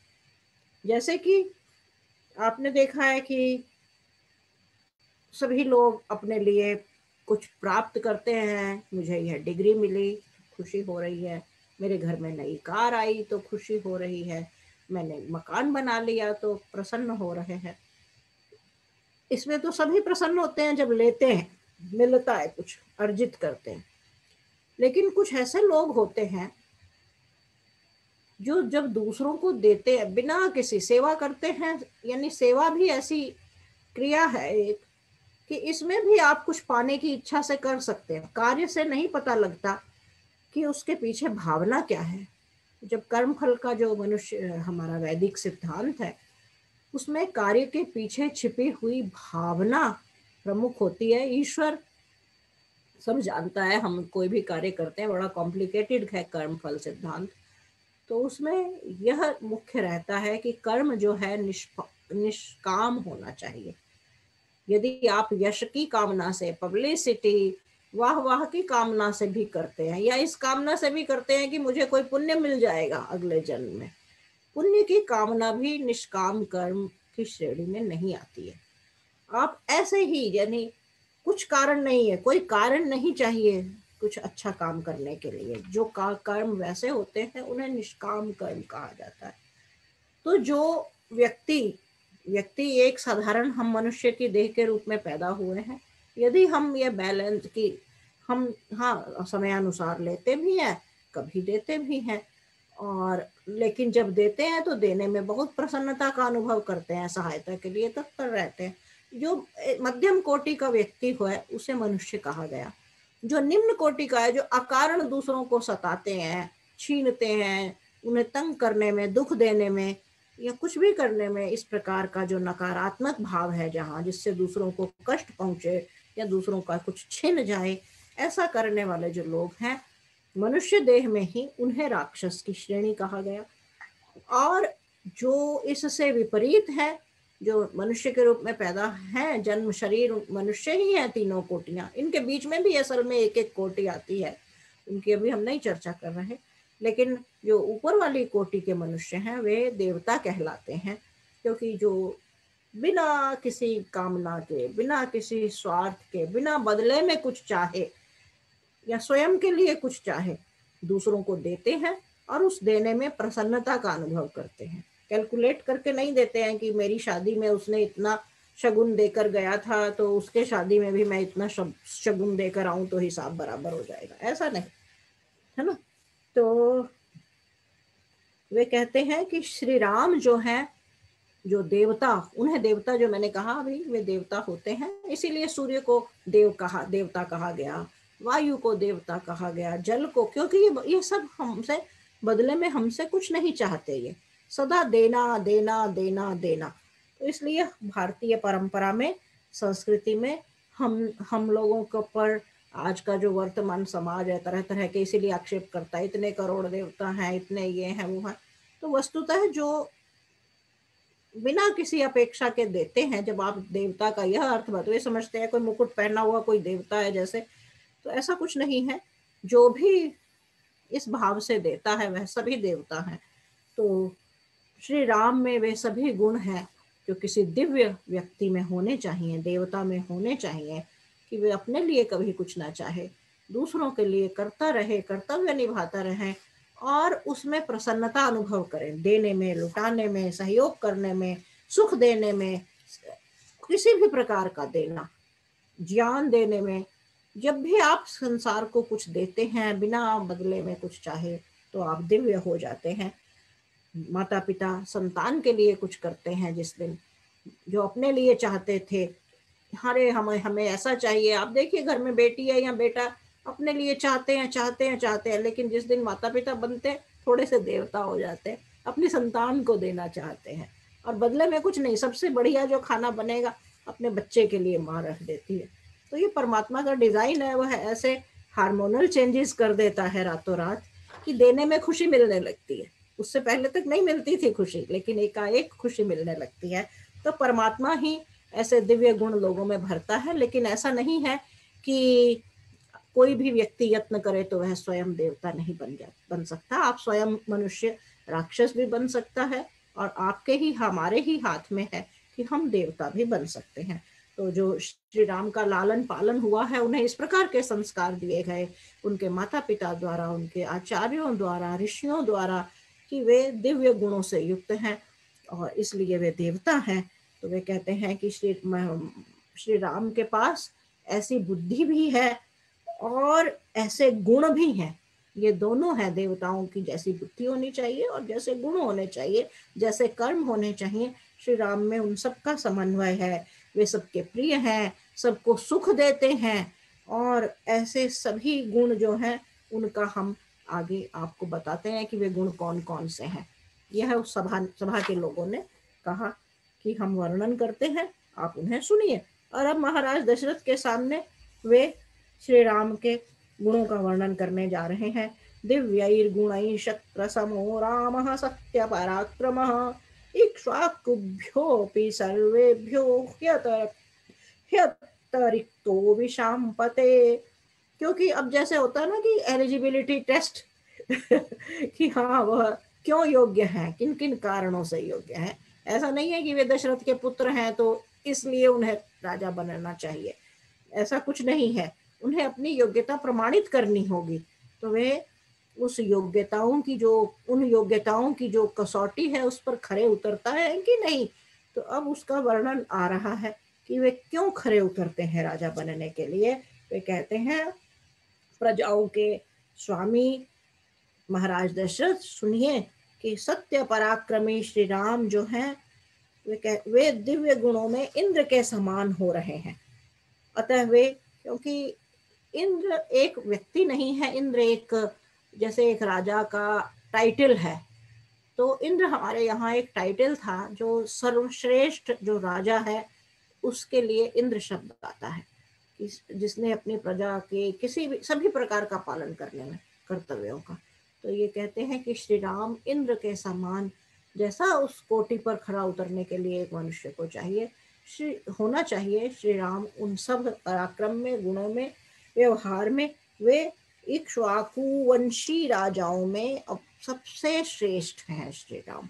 जैसे कि आपने देखा है कि सभी लोग अपने लिए कुछ प्राप्त करते हैं। मुझे यह डिग्री मिली, खुशी हो रही है। मेरे घर में नई कार आई तो खुशी हो रही है। मैंने मकान बना लिया तो प्रसन्न हो रहे हैं। इसमें तो सभी प्रसन्न होते हैं जब लेते हैं, मिलता है, कुछ अर्जित करते हैं। लेकिन कुछ ऐसे लोग होते हैं जो जब दूसरों को देते हैं, बिना किसी सेवा करते हैं, यानी सेवा भी ऐसी क्रिया है एक कि इसमें भी आप कुछ पाने की इच्छा से कर सकते हैं। कार्य से नहीं पता लगता कि उसके पीछे भावना क्या है। जब कर्मफल का जो मनुष्य हमारा वैदिक सिद्धांत है, उसमें कार्य के पीछे छिपी हुई भावना प्रमुख होती है। ईश्वर सब जानता है, हम कोई भी कार्य करते हैं, बड़ा कॉम्प्लिकेटेड है कर्मफल सिद्धांत। तो उसमें यह मुख्य रहता है कि कर्म जो है निष्काम होना चाहिए। यदि आप यश की कामना से, पब्लिसिटी, वाह की कामना से भी करते हैं, या इस कामना से भी करते हैं कि मुझे कोई पुण्य मिल जाएगा अगले जन्म में, पुण्य की कामना भी निष्काम कर्म की श्रेणी में नहीं आती है। आप ऐसे ही, यानी कुछ कारण नहीं है, कोई कारण नहीं चाहिए कुछ अच्छा काम करने के लिए, जो कर्म वैसे होते हैं उन्हें निष्काम कर्म कहा जाता है। तो जो व्यक्ति एक साधारण, हम मनुष्य की देह के रूप में पैदा हुए हैं, यदि हम ये बैलेंस की हम समयानुसार लेते भी हैं, कभी देते भी हैं, और लेकिन जब देते हैं तो देने में बहुत प्रसन्नता का अनुभव करते हैं, सहायता के लिए तत्पर रहते हैं। जो मध्यम कोटि का व्यक्ति हुआ उसे मनुष्य कहा गया। जो निम्न कोटि का है, जो अकारण दूसरों को सताते हैं, छीनते हैं, उन्हें तंग करने में, दुख देने में या कुछ भी करने में, इस प्रकार का जो नकारात्मक भाव है, जहाँ जिससे दूसरों को कष्ट पहुंचे या दूसरों का कुछ छिन जाए, ऐसा करने वाले जो लोग हैं मनुष्य देह में ही, उन्हें राक्षस की श्रेणी कहा गया। और जो इससे विपरीत है, जो मनुष्य के रूप में पैदा है, जन्म शरीर मनुष्य ही है, तीनों कोटियां, इनके बीच में भी असल में एक एक कोटि आती है, उनकी अभी हम नहीं चर्चा कर रहे। लेकिन जो ऊपर वाली कोटि के मनुष्य हैं वे देवता कहलाते हैं, क्योंकि जो बिना किसी कामना के, बिना किसी स्वार्थ के, बिना बदले में कुछ चाहे या स्वयं के लिए कुछ चाहे, दूसरों को देते हैं और उस देने में प्रसन्नता का अनुभव करते हैं। कैलकुलेट करके नहीं देते हैं कि मेरी शादी में उसने इतना शगुन देकर गया था तो उसके शादी में भी मैं इतना शगुन देकर आऊं तो हिसाब बराबर हो जाएगा, ऐसा नहीं है ना। तो वे कहते हैं कि श्री राम जो हैं, जो देवता, उन्हें देवता, जो मैंने कहा अभी, वे देवता होते हैं। इसीलिए सूर्य को देवता कहा गया, वायु को देवता कहा गया, जल को, क्योंकि ये सब हमसे बदले में हमसे कुछ नहीं चाहते, ये सदा देना देना देना देना। तो इसलिए भारतीय परंपरा में, संस्कृति में हम लोगों के ऊपर आज का जो वर्तमान समाज है तरह तरह के इसीलिए आक्षेप करता है, इतने करोड़ देवता हैं, इतने ये हैं वो हैं। तो वस्तुतः जो बिना किसी अपेक्षा के देते हैं, जब आप देवता का यह अर्थ बदले समझते हैं कोई मुकुट पहना हुआ कोई देवता है जैसे, तो ऐसा कुछ नहीं है। जो भी इस भाव से देता है वह सभी देवता हैं। तो श्री राम में वे सभी गुण हैं जो किसी दिव्य व्यक्ति में होने चाहिए, देवता में होने चाहिए, कि वे अपने लिए कभी कुछ ना चाहे, दूसरों के लिए करता रहे, कर्तव्य निभाता रहे और उसमें प्रसन्नता अनुभव करें, देने में, लुटाने में, सहयोग करने में, सुख देने में, किसी भी प्रकार का देना, ज्ञान देने में। जब भी आप संसार को कुछ देते हैं बिना बदले में कुछ चाहे, तो आप दिव्य हो जाते हैं। माता पिता संतान के लिए कुछ करते हैं जिस दिन, जो अपने लिए चाहते थे, अरे हमें ऐसा चाहिए। आप देखिए घर में बेटी है या बेटा अपने लिए चाहते हैं, लेकिन जिस दिन माता पिता बनते हैं थोड़े से देवता हो जाते हैं, अपनी संतान को देना चाहते हैं और बदले में कुछ नहीं, सबसे बढ़िया जो खाना बनेगा अपने बच्चे के लिए माँ रख देती है। तो ये परमात्मा का डिजाइन है, वह ऐसे हार्मोनल चेंजेस कर देता है रातों रात कि देने में खुशी मिलने लगती है। उससे पहले तक नहीं मिलती थी खुशी, लेकिन एकाएक खुशी मिलने लगती है। तो परमात्मा ही ऐसे दिव्य गुण लोगों में भरता है। लेकिन ऐसा नहीं है कि कोई भी व्यक्ति यत्न करे तो वह स्वयं देवता नहीं बन सकता। आप स्वयं मनुष्य राक्षस भी बन सकता है और आपके ही, हमारे ही हाथ में है कि हम देवता भी बन सकते हैं। तो जो श्री राम का लालन पालन हुआ है, उन्हें इस प्रकार के संस्कार दिए गए उनके माता पिता द्वारा, उनके आचार्यों द्वारा, ऋषियों द्वारा, कि वे दिव्य गुणों से युक्त हैं और इसलिए वे देवता हैं। तो वे कहते हैं कि श्री राम के पास ऐसी बुद्धि भी है और ऐसे गुण भी हैं। ये दोनों है, देवताओं की जैसी बुद्धि होनी चाहिए और जैसे गुण होने चाहिए, जैसे कर्म होने चाहिए, श्री राम में उन सब का समन्वय है। वे सबके प्रिय हैं, सबको सुख देते हैं और ऐसे सभी गुण जो हैं उनका हम आगे आपको बताते हैं कि वे गुण कौन कौन से हैं। यह उस सभा के लोगों ने कहा कि हम वर्णन करते हैं, आप उन्हें सुनिए। और अब महाराज दशरथ के सामने वे श्री राम के गुणों का वर्णन करने जा रहे हैं। दिव्यैर्गुणैः शक्रसमो रामः सत्य पराक्रमः इक्ष्वाकुभ्योऽपि सर्वेभ्यो ह्यतिरिक्तो विशाम्पते। क्योंकि अब जैसे होता है ना कि एलिजिबिलिटी टेस्ट कि हाँ वह क्यों योग्य है, किन किन कारणों से योग्य है। ऐसा नहीं है कि वे दशरथ के पुत्र हैं तो इसलिए उन्हें राजा बनना चाहिए, ऐसा कुछ नहीं है। उन्हें अपनी योग्यता प्रमाणित करनी होगी। तो वे उस योग्यताओं की जो, उन योग्यताओं की जो कसौटी है उस पर खरे उतरता है कि नहीं। तो अब उसका वर्णन आ रहा है कि वे क्यों खरे उतरते हैं राजा बनने के लिए। वे कहते हैं, प्रजाओं के स्वामी महाराज दशरथ सुनिए कि सत्य पराक्रमी श्री राम जो हैं वे दिव्य गुणों में इंद्र के समान हो रहे हैं। अतः वे, क्योंकि इंद्र एक व्यक्ति नहीं है, इंद्र एक, जैसे एक राजा का टाइटल है, तो इंद्र हमारे यहाँ एक टाइटल था। जो सर्वश्रेष्ठ जो राजा है उसके लिए इंद्र शब्द आता है, जिसने अपनी प्रजा के किसी भी सभी प्रकार का पालन करने में कर्तव्यों का। तो ये कहते हैं कि श्री राम इंद्र के समान, जैसा उस कोटि पर खरा उतरने के लिए एक मनुष्य को चाहिए, होना चाहिए, श्री राम उन सब पराक्रम में, गुणों में, व्यवहार में, वे इक्ष्वाकु वंशी राजाओं में अब सबसे श्रेष्ठ हैं श्री राम।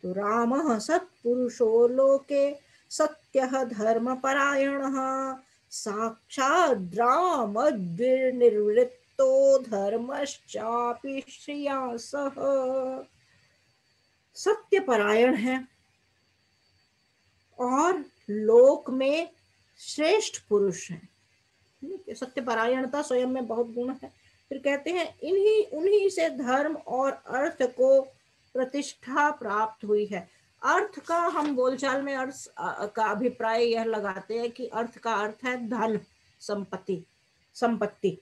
तो रामः सत्पुरुषो लोके सत्यः धर्मपरायणः साक्षाद् रामद्विर्निवृत्तो धर्मश्चापि श्रिया सह। सत्यपरायण है और लोक में श्रेष्ठ पुरुष है। सत्यपरायणता स्वयं में बहुत गुण है, फिर कहते हैं उन्हीं से धर्म और अर्थ को प्रतिष्ठा प्राप्त हुई है। अर्थ का हम बोलचाल में अर्थ का अभिप्राय यह लगाते हैं कि अर्थ का अर्थ है धन, संपत्ति,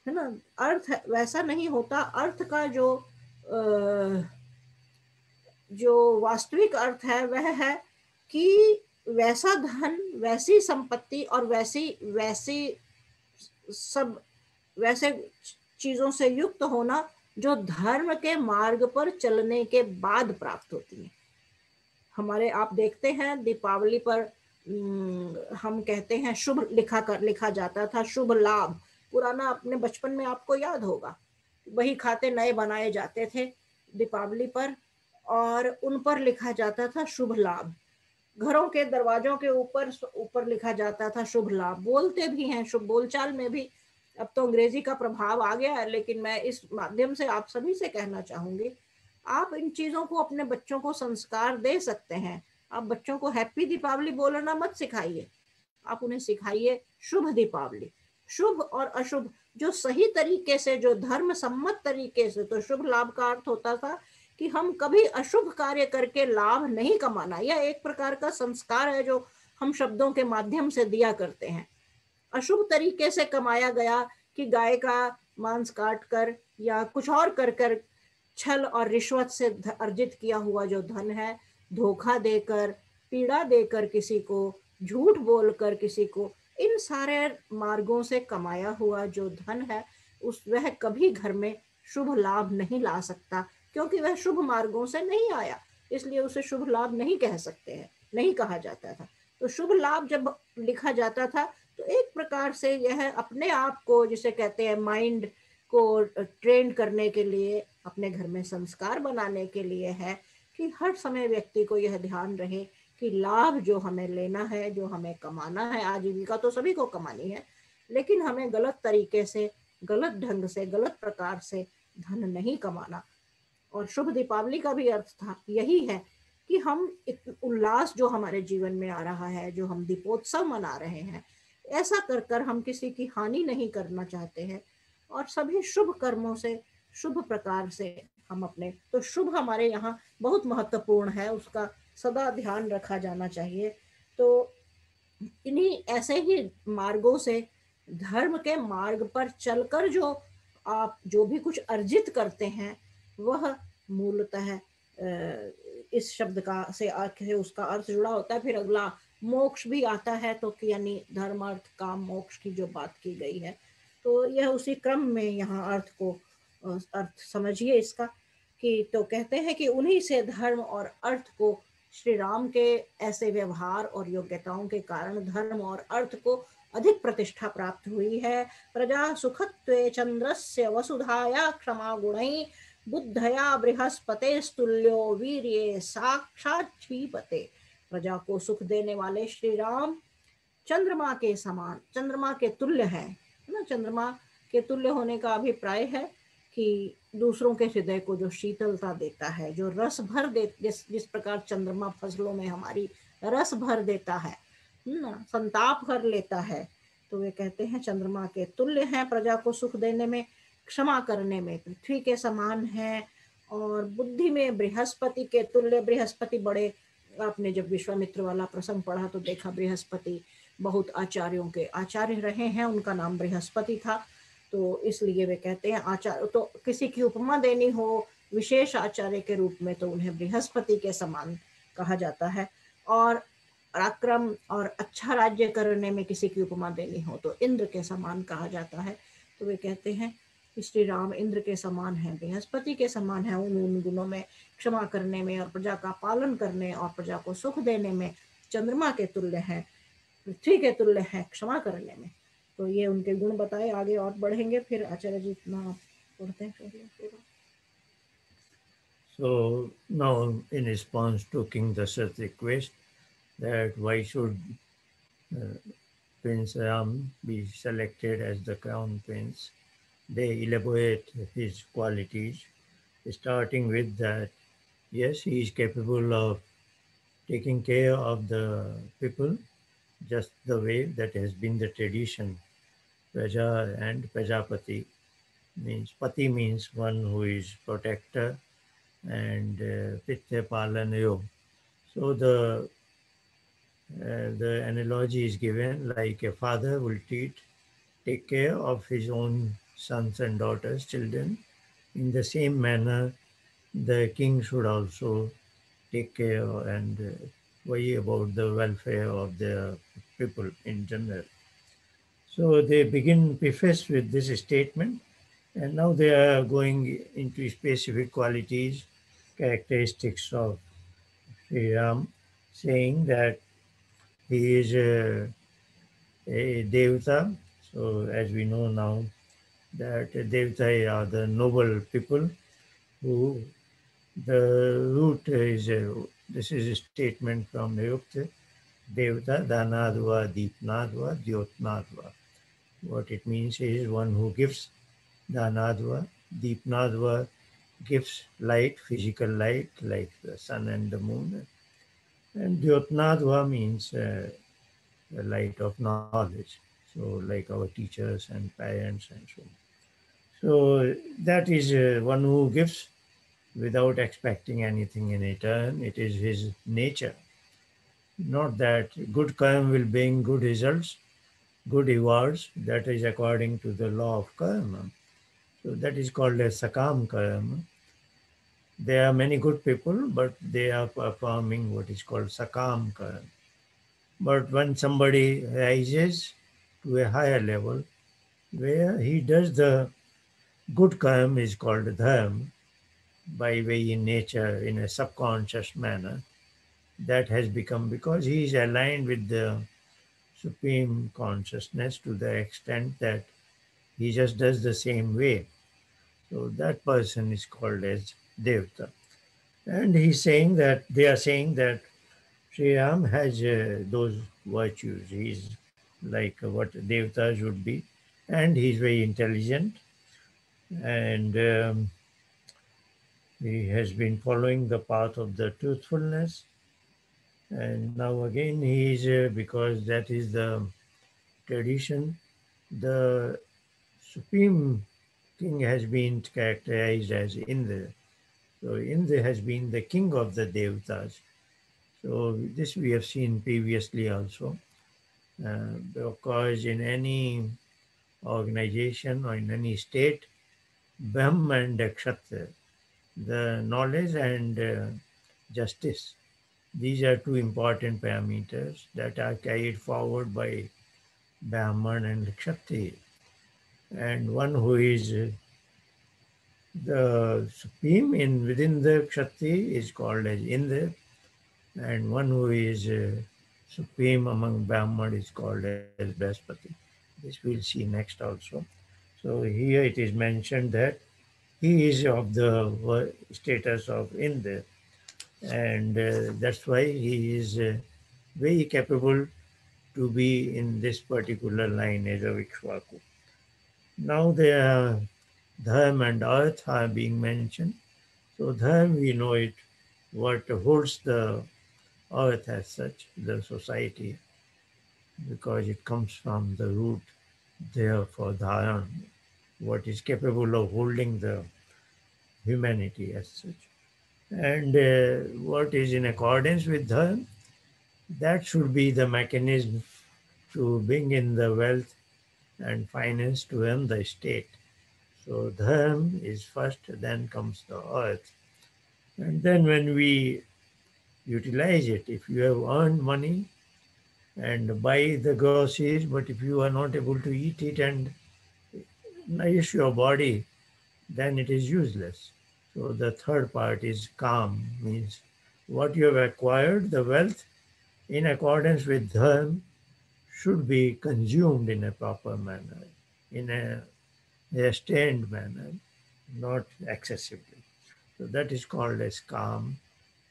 है ना। अर्थ वैसा नहीं होता। अर्थ का जो वास्तविक अर्थ है वह है कि वैसा धन, वैसी संपत्ति और वैसी सब वैसे चीजों से युक्त होना जो धर्म के मार्ग पर चलने के बाद प्राप्त होती है। हमारे आप देखते हैं दीपावली पर हम कहते हैं शुभ लिखा जाता था, शुभ लाभ। पुराना अपने बचपन में आपको याद होगा, वही खाते नए बनाए जाते थे दीपावली पर और उन पर लिखा जाता था शुभ लाभ। घरों के दरवाजों के ऊपर लिखा जाता था शुभ लाभ। बोलते भी हैं शुभ, बोलचाल में भी। अब तो अंग्रेजी का प्रभाव आ गया है, लेकिन मैं इस माध्यम से आप सभी से कहना चाहूंगी, आप इन चीजों को अपने बच्चों को संस्कार दे सकते हैं। आप बच्चों को हैप्पी दीपावली बोलना मत सिखाइए, आप उन्हें सिखाइए शुभ दीपावली। शुभ और अशुभ जो सही तरीके से, जो धर्म सम्मत तरीके से, तो शुभ लाभ का अर्थ होता था कि हम कभी अशुभ कार्य करके लाभ नहीं कमाना। यह एक प्रकार का संस्कार है जो हम शब्दों के माध्यम से दिया करते हैं। अशुभ तरीके से कमाया गया कि गाय का मांस काट कर या कुछ और कर कर छल और रिश्वत से अर्जित किया हुआ जो धन है, धोखा देकर, पीड़ा देकर किसी को, झूठ बोलकर किसी को, इन सारे मार्गों से कमाया हुआ जो धन है वह कभी घर में शुभ लाभ नहीं ला सकता, क्योंकि वह शुभ मार्गों से नहीं आया, इसलिए उसे शुभ लाभ नहीं कह सकते हैं, नहीं कहा जाता था। तो शुभ लाभ जब लिखा जाता था तो एक प्रकार से यह अपने आप को, जिसे कहते हैं माइंड को ट्रेन करने के लिए, अपने घर में संस्कार बनाने के लिए है कि हर समय व्यक्ति को यह ध्यान रहे कि लाभ जो हमें लेना है, जो हमें कमाना है, आजीविका तो सभी को कमानी है, लेकिन हमें गलत तरीके से, गलत ढंग से, गलत प्रकार से धन नहीं कमाना। और शुभ दीपावली का भी अर्थ था यही है कि हम उल्लास जो हमारे जीवन में आ रहा है, जो हम दीपोत्सव मना रहे हैं, ऐसा कर कर हम किसी की हानि नहीं करना चाहते हैं और सभी शुभ कर्मों से, शुभ प्रकार से हम अपने, तो शुभ हमारे यहाँ बहुत महत्वपूर्ण है, उसका सदा ध्यान रखा जाना चाहिए। तो इन्हीं ऐसे ही मार्गों से, धर्म के मार्ग पर चलकर जो आप जो भी कुछ अर्जित करते हैं वह मूलतः इस शब्द का से उसका अर्थ जुड़ा होता है। फिर अगला मोक्ष भी आता है, तो यानी धर्म अर्थ काम मोक्ष की जो बात की गई है, तो यह उसी क्रम में यहाँ अर्थ समझिए इसका कि, तो कहते हैं कि उन्हीं से धर्म और अर्थ को, श्री राम के ऐसे व्यवहार और योग्यताओं के कारण धर्म और अर्थ को अधिक प्रतिष्ठा प्राप्त हुई है। प्रजा सुखत्वे चंद्रस्य वसुधाया क्षमा गुणै बुद्धया बृहस्पते स्तुल्यो वीर्ये साक्षात क्षीपते। प्रजा को सुख देने वाले श्री राम चंद्रमा के समान, चंद्रमा के तुल्य है ना। चंद्रमा के तुल्य होने का अभिप्राय है कि दूसरों के हृदय को जो शीतलता देता है, जो रस भर दे, जिस प्रकार चंद्रमा फसलों में हमारी रस भर देता है ना, संताप भर लेता है, तो वे कहते हैं चंद्रमा के तुल्य हैं प्रजा को सुख देने में, क्षमा करने में पृथ्वी के समान है, और बुद्धि में बृहस्पति के तुल्य। बृहस्पति बड़े, आपने जब विश्वामित्र वाला प्रसंग पढ़ा तो देखा, बृहस्पति बहुत आचार्यों के आचार्य रहे हैं, उनका नाम बृहस्पति था, तो इसलिए वे कहते हैं आचार्य, तो किसी की उपमा देनी हो विशेष आचार्य के रूप में तो उन्हें बृहस्पति के समान कहा जाता है, और पराक्रम और अच्छा राज्य करने में किसी की उपमा देनी हो तो इंद्र के समान कहा जाता है। तो वे कहते हैं कि श्री राम इंद्र के समान है, बृहस्पति के समान है उन गुणों में, क्षमा करने में और प्रजा का पालन करने और प्रजा को सुख देने में चंद्रमा के तुल्य है, पृथ्वी के तुल्य है क्षमा करने में। तो ये उनके गुण बताए, आगे और बढ़ेंगे, फिर आचार्य जी इतना पढ़ते हैं। So now in response to King Dasharatha's request that why should Prince Ram be selected as the crown prince, they elaborate his qualities, starting with that, yes, he is capable of taking care of the people just the way that has been the tradition, Praja and Prajapati. means pati means one who is protector, and pitya palanayo. So the analogy is given like a father will take care of his own sons and daughters, children. In the same manner, the king should also take care and worry about the welfare of their people in general. So they begin preface with this statement, and now they are going into specific qualities, characteristics of Sri Ram, saying that he is a Devata. So as we know now that Devata are the noble people who the root is this is a statement from Nayukta Devata Dhanadva Deepnadva Dyotnadva. What it means is one who gives Dhanadva, Deepnadva gives light, physical light like the sun and the moon, and Dyotnadva means the light of knowledge. So like our teachers and parents and so on. So that is one who gives without expecting anything in return. It is his nature. Not that good karma will bring good results, good rewards. That is according to the law of karma. So that is called as sakam karma. There are many good people, but they are performing what is called sakam karma. But when somebody rises to a higher level, where he does the good karma is called dharma, by very nature in a subconscious manner, that has become because he is aligned with the supreme consciousness to the extent that he just does the same way. So that person is called as Devta. And he's saying that they are saying that Sri Ram has those virtues. He's like what Devtas would be, and he's very intelligent, and he has been following the path of the truthfulness. And now again, he is because that is the tradition. The supreme king has been characterized as Indra. So Indra has been the king of the Devatas. So this we have seen previously also. Because in any organization or in any state, Brahma and Kshatriya, the knowledge and justice, these are two important parameters that are carried forward by Brahman and Kshatriya. And one who is the supreme in within the Kshatriya is called as Indra, and one who is supreme among Brahman is called as Brihaspati. This we'll see next also. So here it is mentioned that he is of the status of Indra, and that's why he is very capable to be in this particular line as a Vikshvaku. Now the dharma and earth are being mentioned. So dharma, we know it, what holds the earth as such, the society, because it comes from the root there for dharan, what is capable of holding the humanity as such. And what is in accordance with dharma, that should be the mechanism to bring in the wealth and finance to run the state. So dharma is first, then comes the earth. And then when we utilize it, if you have earned money and buy the groceries, but if you are not able to eat it and nourish your body, then it is useless. So the third part is calm, means what you have acquired, the wealth, in accordance with dharma, should be consumed in a proper manner, in a restrained manner, not excessively. So that is called as calm.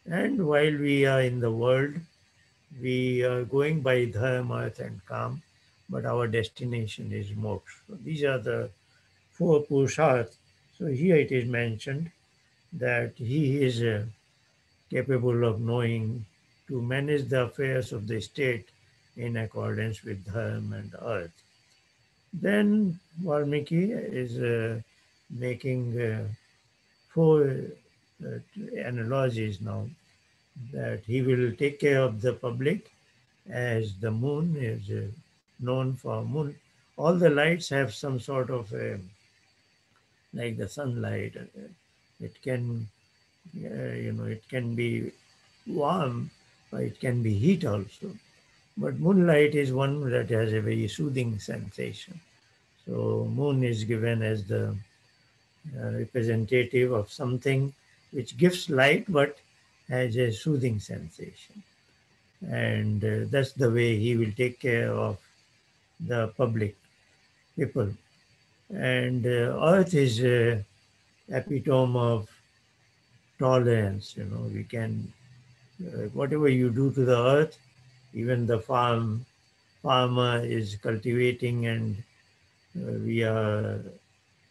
And while we are in the world, we are going by dharma, earth, and calm, but our destination is moksha. So these are the four purusharths. So here it is mentioned that he is capable of knowing to manage the affairs of the state in accordance with dharma and earth. Then Valmiki is making four analogies now, that he will take care of the public as the moon is known for moon. All the lights have some sort of like the sunlight. It can, it can be warm, but it can be heat also. But moonlight is one that has a very soothing sensation. So moon is given as the representative of something which gives light but has a soothing sensation. And that's the way he will take care of the public people. And earth is epitome of tolerance. We can, whatever you do to the earth, even the farmer is cultivating, and we are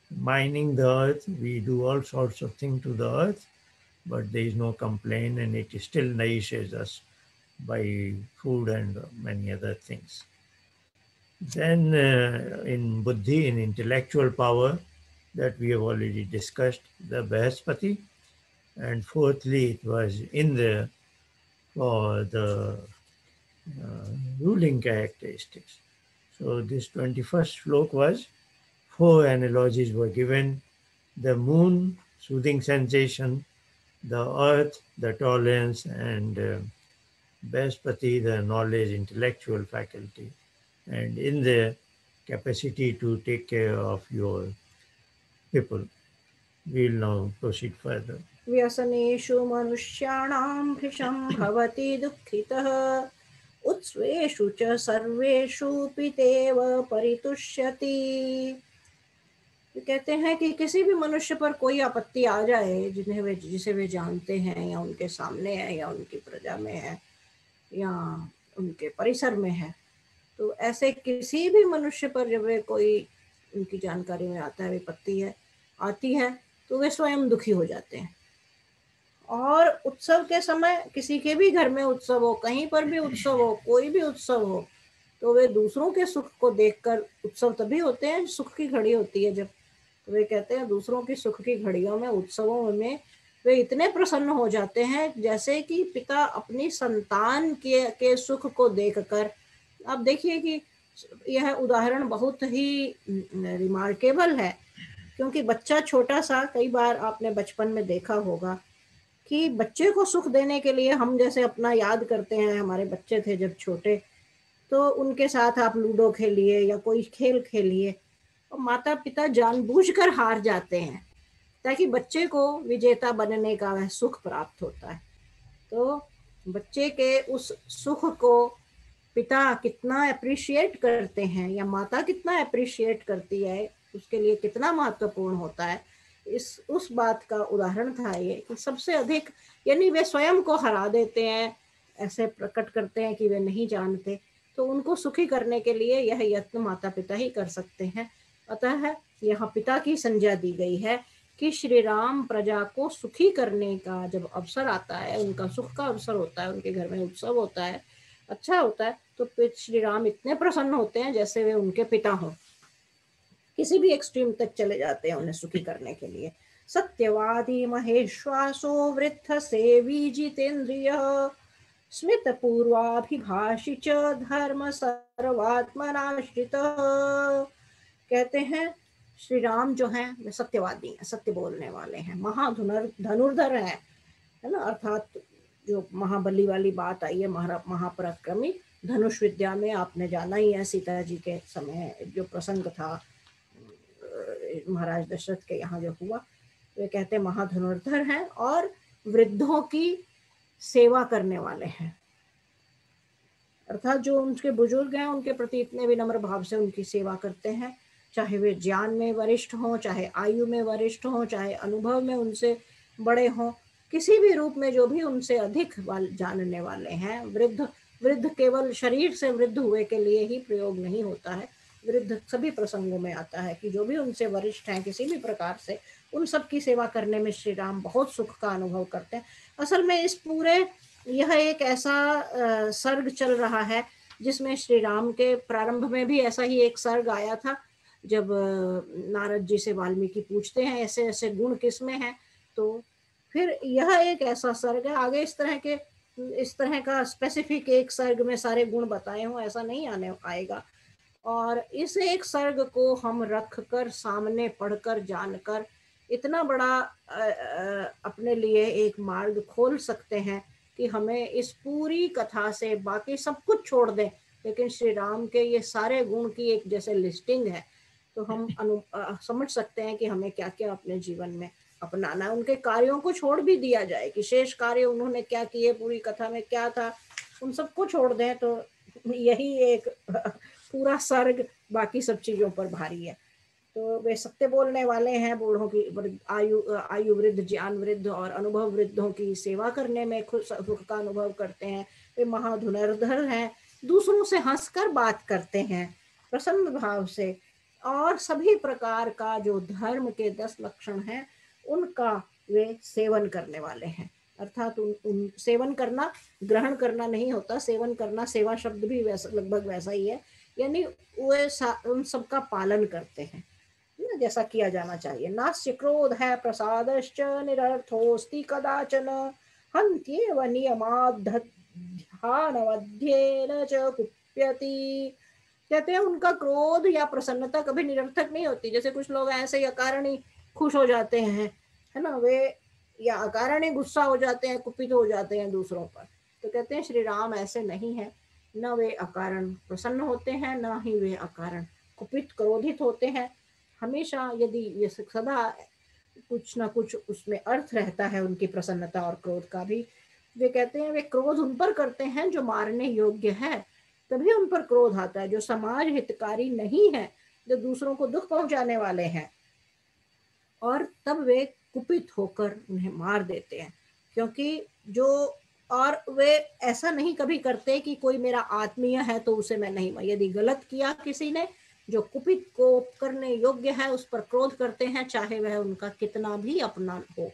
mining the earth. We do all sorts of things to the earth, but there is no complaint, and it still nourishes us by food and many other things. Then in buddhi, in intellectual power, that we have already discussed, the Bahaspati. And fourthly, it was Indra for the ruling characteristics. So this 21st slok was, four analogies were given: the moon, soothing sensation; the earth, the tolerance; and Bahaspati, the knowledge, intellectual faculty; and in the capacity to take care of your people. We will now proceed further. व्यसनेषु मनुष्याणां भृशं भवति दुःखितः उत्स्वेषु च सर्वेषु पितेव परितुष्यति। तो कहते हैं कि किसी भी मनुष्य पर कोई आपत्ति आ जाए जिसे वे जानते हैं, या उनके सामने है, या उनकी प्रजा में है, या उनके परिसर में है, तो ऐसे किसी भी मनुष्य पर जब वे कोई उनकी जानकारी में आता है, विपत्ति आती है, तो वे स्वयं दुखी हो जाते हैं। और उत्सव के समय किसी के भी घर में उत्सव हो, कहीं पर भी उत्सव हो, कोई भी उत्सव हो, तो वे दूसरों के सुख को देखकर, उत्सव तभी होते हैं सुख की घड़ी होती है जब, तो वे कहते हैं दूसरों की सुख की घड़ियों में, उत्सवों में वे इतने प्रसन्न हो जाते हैं जैसे कि पिता अपनी संतान के सुख को देखकर। आप देखिए कि यह उदाहरण बहुत ही रिमार्केबल है, क्योंकि बच्चा छोटा सा, कई बार आपने बचपन में देखा होगा कि बच्चे को सुख देने के लिए हम जैसे अपना याद करते हैं, हमारे बच्चे थे जब छोटे, तो उनके साथ आप लूडो खेलिए या कोई खेल खेलिए, और माता पिता जानबूझकर हार जाते हैं ताकि बच्चे को विजेता बनने का वह सुख प्राप्त होता है। तो बच्चे के उस सुख को पिता कितना अप्रिशिएट करते हैं, या माता कितना अप्रिशिएट करती है, उसके लिए कितना महत्वपूर्ण होता है, उस बात का उदाहरण था ये, कि सबसे अधिक, यानी वे स्वयं को हरा देते हैं, ऐसे प्रकट करते हैं कि वे नहीं जानते, तो उनको सुखी करने के लिए यह यत्न माता पिता ही कर सकते हैं। अतः यहाँ पिता की संज्ञा दी गई है कि श्री राम प्रजा को सुखी करने का जब अवसर आता है, उनका सुख का अवसर होता है, उनके घर में उत्सव होता है, अच्छा होता है, तो श्री राम इतने प्रसन्न होते हैं जैसे वे उनके पिता हों, किसी भी एक्सट्रीम तक चले जाते हैं उन्हें सुखी करने के लिए। सत्यवादी महेश्वासो वृद्ध सेवी जितेंद्रिय स्मित पूर्वाभिभाषी च धर्म सर्वात्मनाश्रित। कहते हैं श्री राम जो हैं वे सत्यवादी हैं, सत्य बोलने वाले हैं, धनुर्धर है ना, अर्थात जो महाबली वाली बात आई है, महापराक्रमी, धनुष विद्या में आपने जाना ही है, सीता जी के समय जो प्रसंग था महाराज दशरथ के यहाँ जो हुआ, वे कहते हैं महाधनुर्धर हैं और वृद्धों की सेवा करने वाले हैं, अर्थात जो उनके बुजुर्ग हैं उनके प्रति इतने विनम्र भाव से उनकी सेवा करते हैं, चाहे वे ज्ञान में वरिष्ठ हों, चाहे आयु में वरिष्ठ हों, चाहे अनुभव में उनसे बड़े हों, किसी भी रूप में जो भी उनसे अधिक जानने वाले हैं। वृद्ध केवल शरीर से वृद्ध हुए के लिए ही प्रयोग नहीं होता है, वृद्ध सभी प्रसंगों में आता है कि जो भी उनसे वरिष्ठ हैं किसी भी प्रकार से, उन सब की सेवा करने में श्री राम बहुत सुख का अनुभव करते हैं। असल में इस पूरे, यह एक ऐसा सर्ग चल रहा है जिसमें श्री राम के प्रारंभ में भी ऐसा ही एक सर्ग आया था, जब नारद जी से वाल्मीकि पूछते हैं ऐसे ऐसे गुण किस में है, तो फिर यह एक ऐसा सर्ग है। आगे इस तरह का स्पेसिफिक एक सर्ग में सारे गुण बताए हों ऐसा नहीं आने आएगा। और इस एक सर्ग को हम रख कर सामने पढ़कर जानकर इतना बड़ा अपने लिए एक मार्ग खोल सकते हैं कि हमें इस पूरी कथा से बाकी सब कुछ छोड़ दें, लेकिन श्री राम के ये सारे गुण की एक जैसे लिस्टिंग है, तो हम समझ सकते हैं कि हमें क्या क्या अपने जीवन में अपनाना है। उनके कार्यों को छोड़ भी दिया जाए कि शेष कार्य उन्होंने क्या किए, पूरी कथा में क्या था, उन सबको छोड़ दें तो यही एक पूरा सर्ग बाकी सब चीजों पर भारी है। तो वे सत्य बोलने वाले हैं, बूढ़ों की आयु वृद्ध, ज्ञान वृद्ध और अनुभव वृद्धों की सेवा करने में सुख का अनुभव करते हैं। वे महाधुरंधर हैं, दूसरों से हंसकर बात करते हैं प्रसन्न भाव से, और सभी प्रकार का जो धर्म के 10 लक्षण हैं उनका वे सेवन करने वाले हैं। अर्थात उन सेवन करना ग्रहण करना नहीं होता, सेवन करना सेवा शब्द भी वैसा लगभग वैसा ही है, यानी वे उन सबका पालन करते हैं जैसा किया जाना चाहिए। नास्य क्रोध है प्रसादश्च निरर्थोस्ति कदाचन हन्त्येव नियमाध्यानवध्येन च कुप्यति। कहते हैं उनका क्रोध या प्रसन्नता कभी निरर्थक नहीं होती। जैसे कुछ लोग ऐसे ही अकारण ही खुश हो जाते हैं, है ना, वे या अकारण ही गुस्सा हो जाते हैं, कुपित हो जाते हैं दूसरों पर। तो कहते हैं श्री राम ऐसे नहीं है, न वे अकारण प्रसन्न होते हैं, न ही वे अकारण कुपित क्रोधित होते हैं। हमेशा यदि ये सदा कुछ ना कुछ उसमें अर्थ रहता है उनकी प्रसन्नता और क्रोध का भी। वे कहते हैं वे क्रोध उन पर करते हैं जो मारने योग्य है, तभी उन पर क्रोध आता है। जो समाज हितकारी नहीं है, जो दूसरों को दुख पहुंचाने वाले हैं, और तब वे कुपित होकर उन्हें मार देते हैं। क्योंकि जो और वे ऐसा नहीं कभी करते कि कोई मेरा आत्मीय है तो उसे मैं नहीं, यदि गलत किया किसी ने, जो कुपित को करने योग्य है उस पर क्रोध करते हैं, चाहे वह उनका कितना भी अपना हो।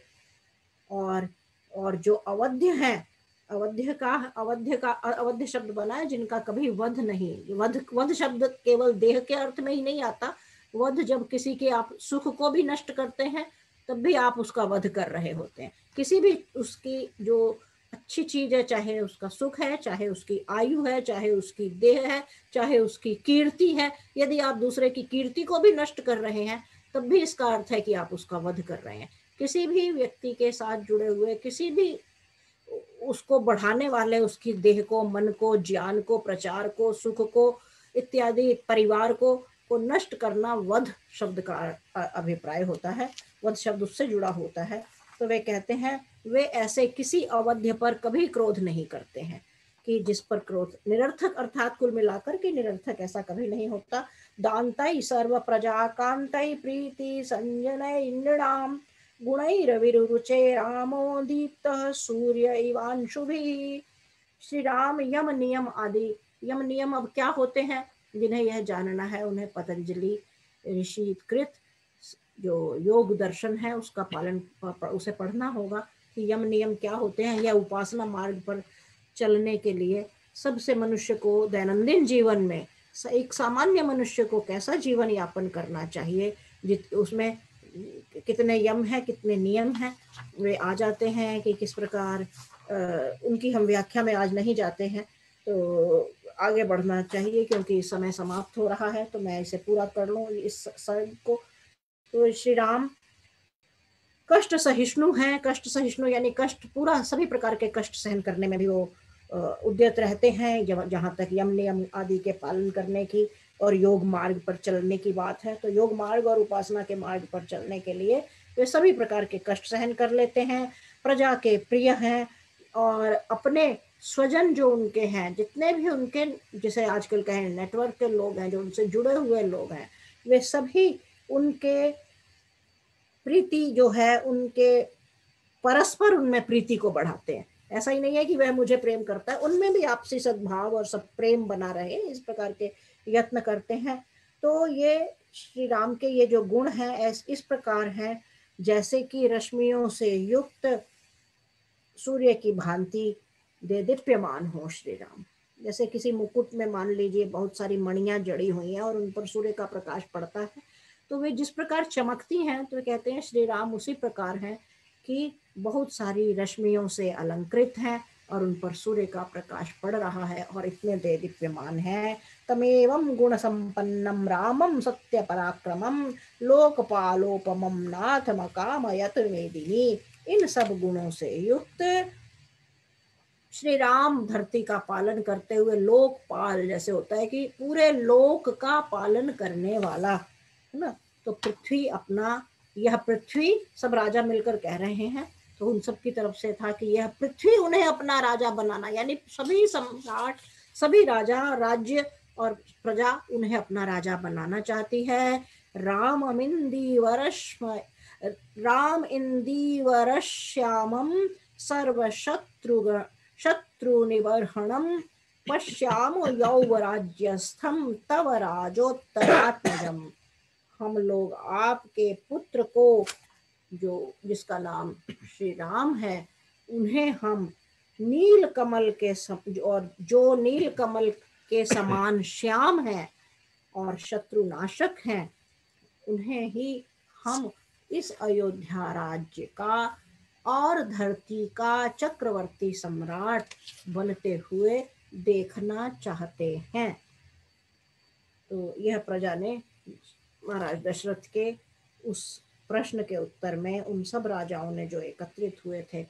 और जो अवध्य है, अवध्य शब्द बना है जिनका कभी वध नहीं। वध शब्द केवल देह के अर्थ में ही नहीं आता। वध जब किसी के आप सुख को भी नष्ट करते हैं तब भी आप उसका वध कर रहे होते हैं। किसी भी उसकी जो अच्छी चीज है, चाहे उसका सुख है, चाहे उसकी आयु है, चाहे उसकी देह है, चाहे उसकी कीर्ति है, यदि आप दूसरे की कीर्ति को भी नष्ट कर रहे हैं तब भी इसका अर्थ है कि आप उसका वध कर रहे हैं। किसी भी व्यक्ति के साथ जुड़े हुए किसी भी उसको बढ़ाने वाले, उसकी देह को, मन को, ज्ञान को, प्रचार को, सुख को इत्यादि, परिवार को नष्ट करना वध शब्द का अभिप्राय होता है। वध शब्द उससे जुड़ा होता है। तो वे कहते हैं वे ऐसे किसी अवध्य पर कभी क्रोध नहीं करते हैं कि जिस पर क्रोध निरर्थक, अर्थात कुल मिलाकर के निरर्थक ऐसा कभी नहीं होता। दान्तै सर्व प्रजा कान्तै प्रीति संजनय इंद्राम गुणैरविरुचे रामोदीप्तः सूर्य इवांशुभिः। श्री राम यम नियम आदि, यम नियम अब क्या होते हैं जिन्हें यह जानना है, उन्हें पतंजलि ऋषि कृत जो योग दर्शन है उसका पालन, उसे पढ़ना होगा कि यम नियम क्या होते हैं। यह उपासना मार्ग पर चलने के लिए सबसे मनुष्य को दैनंदिन जीवन में, एक सामान्य मनुष्य को कैसा जीवन यापन करना चाहिए, उसमें कितने यम है, कितने नियम हैं, वे आ जाते हैं कि किस प्रकार उनकी हम व्याख्या में आज नहीं जाते हैं। तो आगे बढ़ना चाहिए क्योंकि समय समाप्त हो रहा है, तो मैं इसे पूरा कर लूं इस सर्ग को। तो श्री राम कष्ट सहिष्णु हैं। कष्ट सहिष्णु यानी कष्ट, पूरा सभी प्रकार के कष्ट सहन करने में भी वो उद्यत रहते हैं। जहाँ तक यम नियम आदि के पालन करने की और योग मार्ग पर चलने की बात है, तो योग मार्ग और उपासना के मार्ग पर चलने के लिए वे सभी प्रकार के कष्ट सहन कर लेते हैं। प्रजा के प्रिय हैं और अपने स्वजन जो उनके हैं, जितने भी उनके जैसे आजकल कहें नेटवर्क के लोग हैं, जो उनसे जुड़े हुए लोग हैं, वे सभी उनके प्रीति जो है, उनके परस्पर उनमें प्रीति को बढ़ाते हैं। ऐसा ही नहीं है कि वह मुझे प्रेम करता है, उनमें भी आपसी सद्भाव और सब प्रेम बना रहे, इस प्रकार के यत्न करते हैं। तो ये श्री राम के ये जो गुण हैं इस प्रकार हैं जैसे कि रश्मियों से युक्त सूर्य की भांति दे दीप्यमान हो श्री राम। जैसे किसी मुकुट में मान लीजिए बहुत सारी मणियां जड़ी हुई हैं और उन पर सूर्य का प्रकाश पड़ता है तो वे जिस प्रकार चमकती हैं, तो कहते हैं श्री राम उसी प्रकार हैं कि बहुत सारी रश्मियों से अलंकृत हैं और उन पर सूर्य का प्रकाश पड़ रहा है और इतने दे दीप्यमान है। तमेवं गुण संपन्नम रामम सत्य पराक्रमम लोकपालोपमम नाथ मकामयत वेदिनी। इन सब गुणों से युक्त श्री राम धरती का पालन करते हुए, लोकपाल जैसे होता है कि पूरे लोक का पालन करने वाला, है ना। तो पृथ्वी अपना, यह पृथ्वी, सब राजा मिलकर कह रहे हैं, तो उन सब की तरफ से था कि यह पृथ्वी उन्हें अपना राजा बनाना, यानी सभी सम्राट, सभी राजा, राज्य और प्रजा उन्हें अपना राजा बनाना चाहती है। राम इंदीवरश्यामम शत्रुनिबर्हणं पश्यामो यौवराज्यस्थं तव राजोत्तरात्मजम्। हम लोग आपके पुत्र को, जो जिसका नाम श्री राम है, उन्हें हम नील कमल के और जो नील कमल के समान श्याम हैं और शत्रुनाशक हैं, उन्हें ही हम इस अयोध्या राज्य का और धरती का चक्रवर्ती सम्राट बनते हुए देखना चाहते हैं। तो यह प्रजा ने महाराज दशरथ के उस प्रश्न के उत्तर में उन सब राजाओं ने जो एकत्रित हुए थे,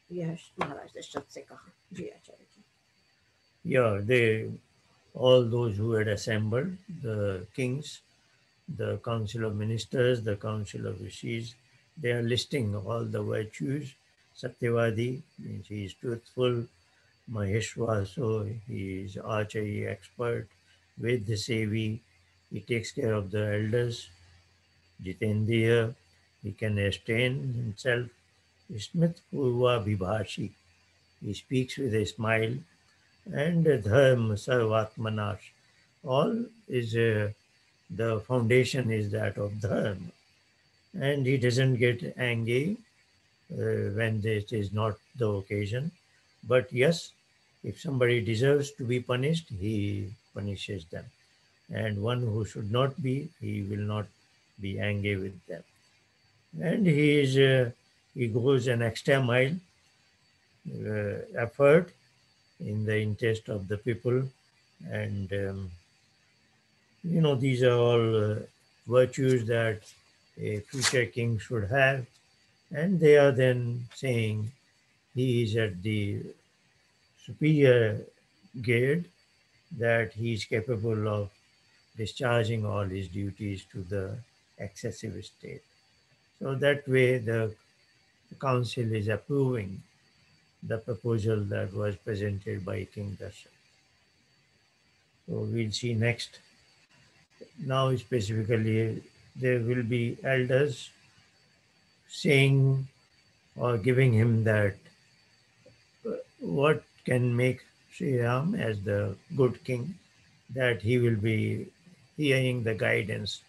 यह महाराज दशरथ से कहा। जी आचार्य जी। Yeah, they, all those who had assembled, the kings, the council of ministers, the council of rishis, they are listing all the virtues. Satyavadi means he is truthful. Maheshwaso, he is archery expert. Vedyasevi, he takes care of the elders. Jitendriya, he can restrain himself. Smith Purva Vibhashi, he speaks with a smile. And Dharma Sarvatmanas, all is the foundation is that of Dharma. And he doesn't get angry when it is not the occasion. But yes, if somebody deserves to be punished, he punishes them. And one who should not be, he will not be angry with them. And he goes an extra mile effort in the interest of the people. And these are all virtues that a future king should have. And they are then saying he is at the superior grade, that he is capable of discharging all his duties to the excessive state. So that way the council is approving the proposal that was presented by King Dasharatha. So we'll see next. Now specifically there will be elders saying or giving him that what can make Sri Ram as the good king, that he will be hearing the guidance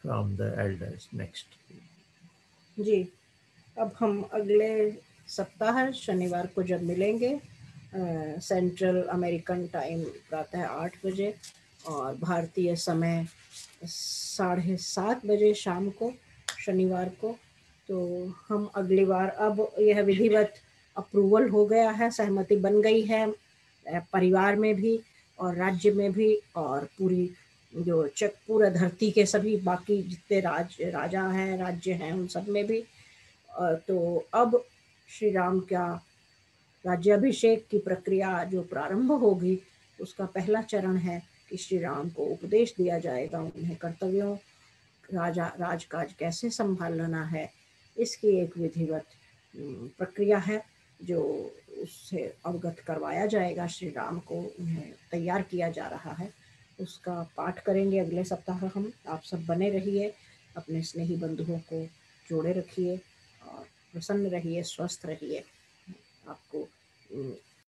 from the elders next. जी, अब हम अगले सप्ताह शनिवार को जब मिलेंगे, central American time प्रातः 8 बजे और भारतीय समय 7:30 बजे शाम को शनिवार को, तो हम अगली बार, अब यह विधिवत अप्रूवल हो गया है, सहमति बन गई है परिवार में भी और राज्य में भी और पूरी जो पूरा धरती के सभी बाकी जितने राजा हैं, राज्य हैं, उन सब में भी। तो अब श्री राम का राज्याभिषेक की प्रक्रिया जो प्रारंभ होगी, उसका पहला चरण है कि श्री राम को उपदेश दिया जाएगा, उन्हें कर्तव्यों, राजकाज कैसे संभालना है, इसकी एक विधिवत प्रक्रिया है जो उससे अवगत करवाया जाएगा। श्री राम को उन्हें तैयार किया जा रहा है, उसका पाठ करेंगे अगले सप्ताह हम। आप सब बने रहिए, अपने स्नेही बंधुओं को जोड़े रखिए और प्रसन्न रहिए, स्वस्थ रहिए। आपको